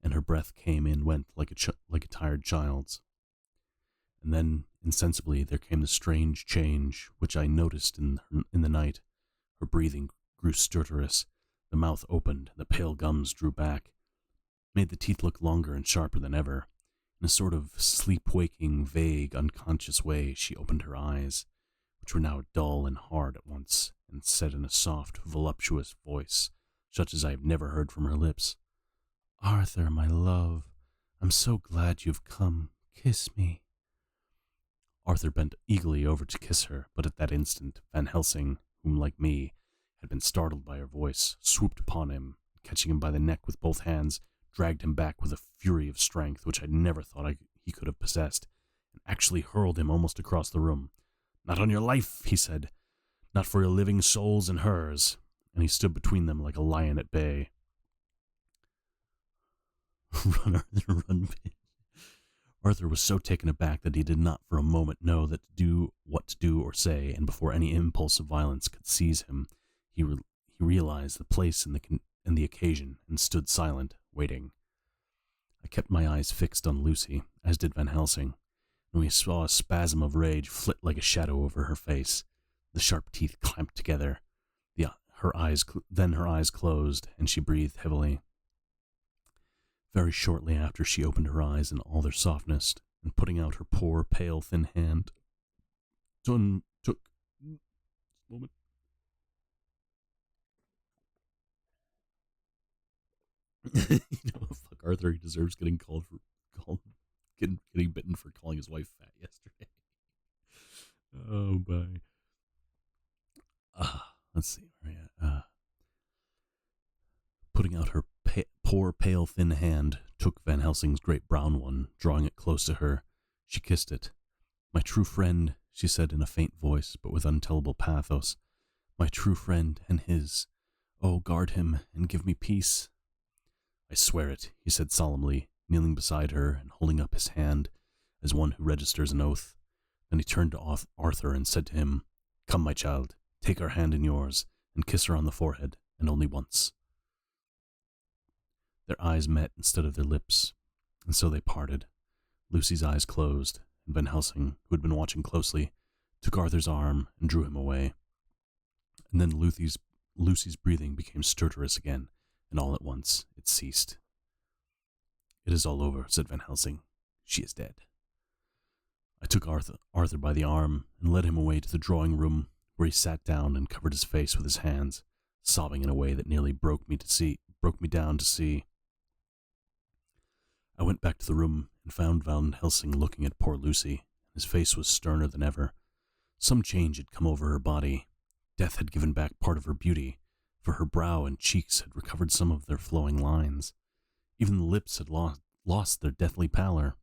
and her breath came and went like a tired child's. And then, insensibly, there came the strange change which I noticed in the night. Her breathing grew stertorous, the mouth opened, the pale gums drew back, made the teeth look longer and sharper than ever. In a sort of sleep-waking, vague, unconscious way, she opened her eyes, which were now dull and hard at once, and said in a soft, voluptuous voice, such as I have never heard from her lips, "Arthur, my love, I'm so glad you've come. Kiss me." Arthur bent eagerly over to kiss her, but at that instant, Van Helsing, whom, like me, had been startled by her voice, swooped upon him, catching him by the neck with both hands, dragged him back with a fury of strength which I never thought he could have possessed, and actually hurled him almost across the room. "Not on your life," he said. "Not for your living souls and hers." And he stood between them like a lion at bay. Run, Arthur, run, bitch. Arthur was so taken aback that he did not for a moment know what to do or say, and before any impulse of violence could seize him, he realized the place and the occasion, and stood silent, waiting. I kept my eyes fixed on Lucy, as did Van Helsing, and we saw a spasm of rage flit like a shadow over her face. The sharp teeth clamped together. Then her eyes closed, and she breathed heavily. Very shortly after, she opened her eyes in all their softness, and putting out her poor, pale, thin hand, took moment. Fuck Arthur. He deserves getting getting bitten for calling his wife fat yesterday. Oh, bye. Let's see. Where are you? Putting out her poor, pale, thin hand, took Van Helsing's great brown one, drawing it close to her. She kissed it. "My true friend," she said in a faint voice, but with untellable pathos. "My true friend and his. Oh, guard him and give me peace." "I swear it," he said solemnly, kneeling beside her and holding up his hand as one who registers an oath. Then he turned to Arthur and said to him, "Come, my child, take her hand in yours and kiss her on the forehead, and only once." Their eyes met instead of their lips, and so they parted. Lucy's eyes closed, and Van Helsing, who had been watching closely, took Arthur's arm and drew him away. And then Lucy's breathing became stertorous again, and all at once it ceased. "It is all over," said Van Helsing. "She is dead." I took Arthur by the arm and led him away to the drawing room, where he sat down and covered his face with his hands, sobbing in a way that nearly broke me down to see. I went back to the room and found Van Helsing looking at poor Lucy. His face was sterner than ever. Some change had come over her body. Death had given back part of her beauty, for her brow and cheeks had recovered some of their flowing lines. Even the lips had lost their deathly pallor.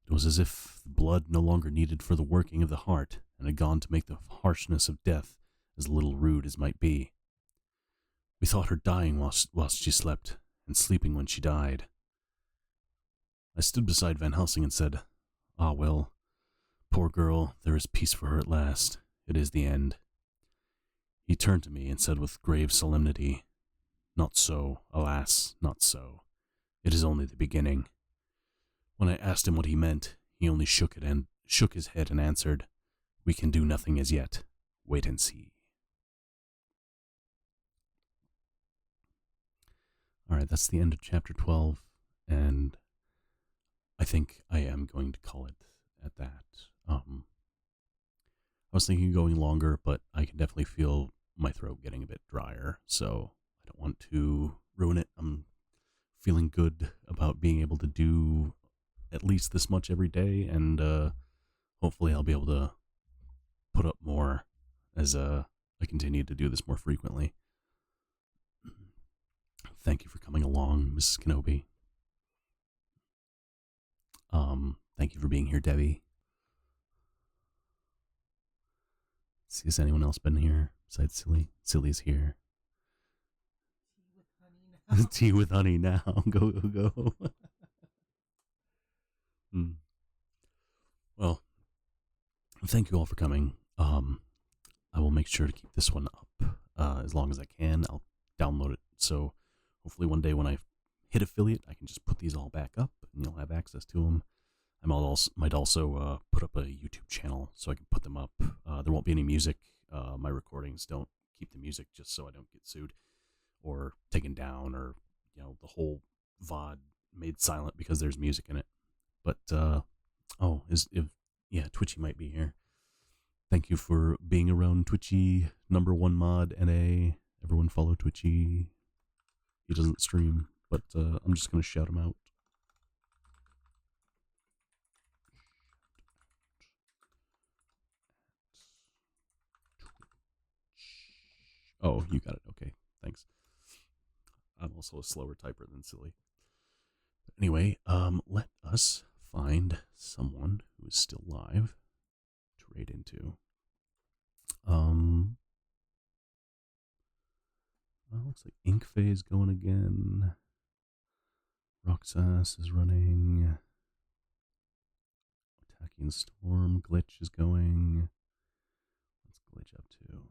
It was as if the blood no longer needed for the working of the heart, and had gone to make the harshness of death as little rude as might be. We thought her dying whilst she slept, and sleeping when she died. I stood beside Van Helsing and said, "Ah, well, poor girl, there is peace for her at last. It is the end." He turned to me and said with grave solemnity, "Not so, alas, not so. It is only the beginning." When I asked him what he meant, he only shook his head and answered, "We can do nothing as yet. Wait and see." All right, that's the end of chapter 12, and I think I am going to call it at that. I was thinking of going longer, but I can definitely feel my throat getting a bit drier, so I don't want to ruin it. I'm feeling good about being able to do at least this much every day, and hopefully I'll be able to put up more as I continue to do this more frequently. Thank you for coming along, Mrs. Kenobi. Thank you for being here, Debbie. See, has anyone else been here besides Silly? Silly's here. Tea with honey now. Go, go, go. Well, thank you all for coming. I will make sure to keep this one up as long as I can. I'll download it, so hopefully one day when I hit affiliate, I can just put these all back up, and you'll have access to them. I might also put up a YouTube channel so I can put them up. There won't be any music. My recordings don't keep the music, just so I don't get sued or taken down, or the whole VOD made silent because there's music in it. But Twitchy might be here. Thank you for being around, Twitchy #1 mod NA. Everyone follow Twitchy. He doesn't stream, but I'm just gonna shout him out. Oh, you got it. Okay, thanks. I'm also a slower typer than Silly. But anyway, let us find someone who is still live to raid into. Looks like Inkfay's going again. Roxas is running. Attacking Storm. Glitch is going. What's Glitch up to?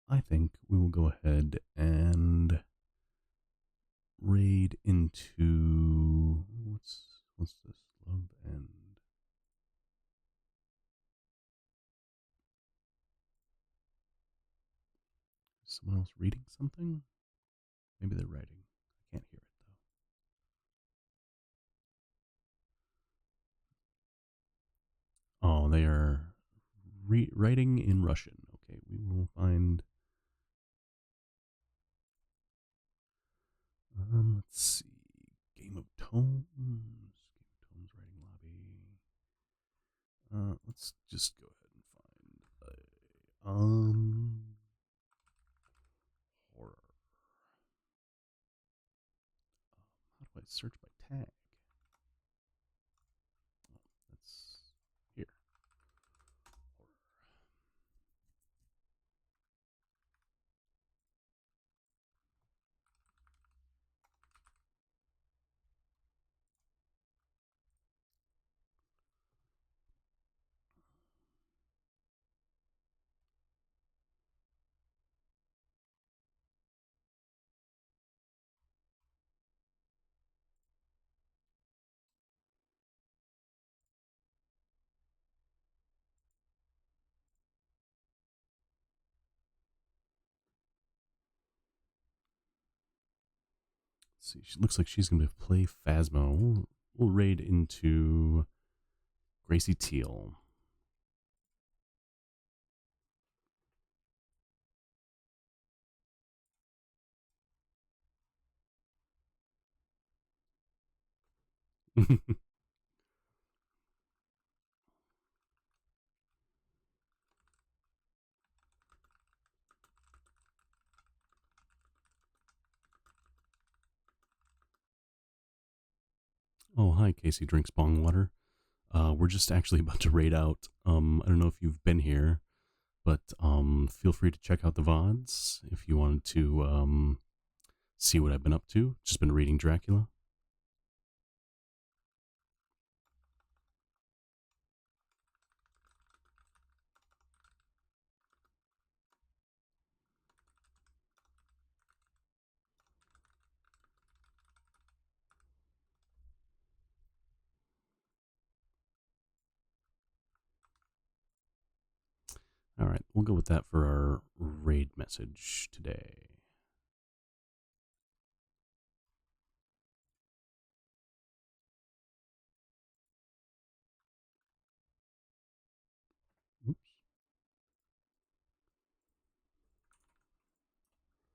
I think we will go ahead and raid into what's this? Love and someone else reading something? Maybe they're writing. I can't hear it, though. Oh, they are writing in Russian. Okay, we will find... let's see. Game of Tomes. Game of Tomes writing lobby. Let's just go ahead and find horror. How do I search by tag? Oh, that's here. Horror. Let's see, she looks like she's going to play Phasmo. We'll raid into Gracie Teal. Oh, hi, Casey drinks bong water. We're just actually about to raid out. I don't know if you've been here, but feel free to check out the VODs if you wanted to see what I've been up to. Just been reading Dracula. All right, we'll go with that for our raid message today.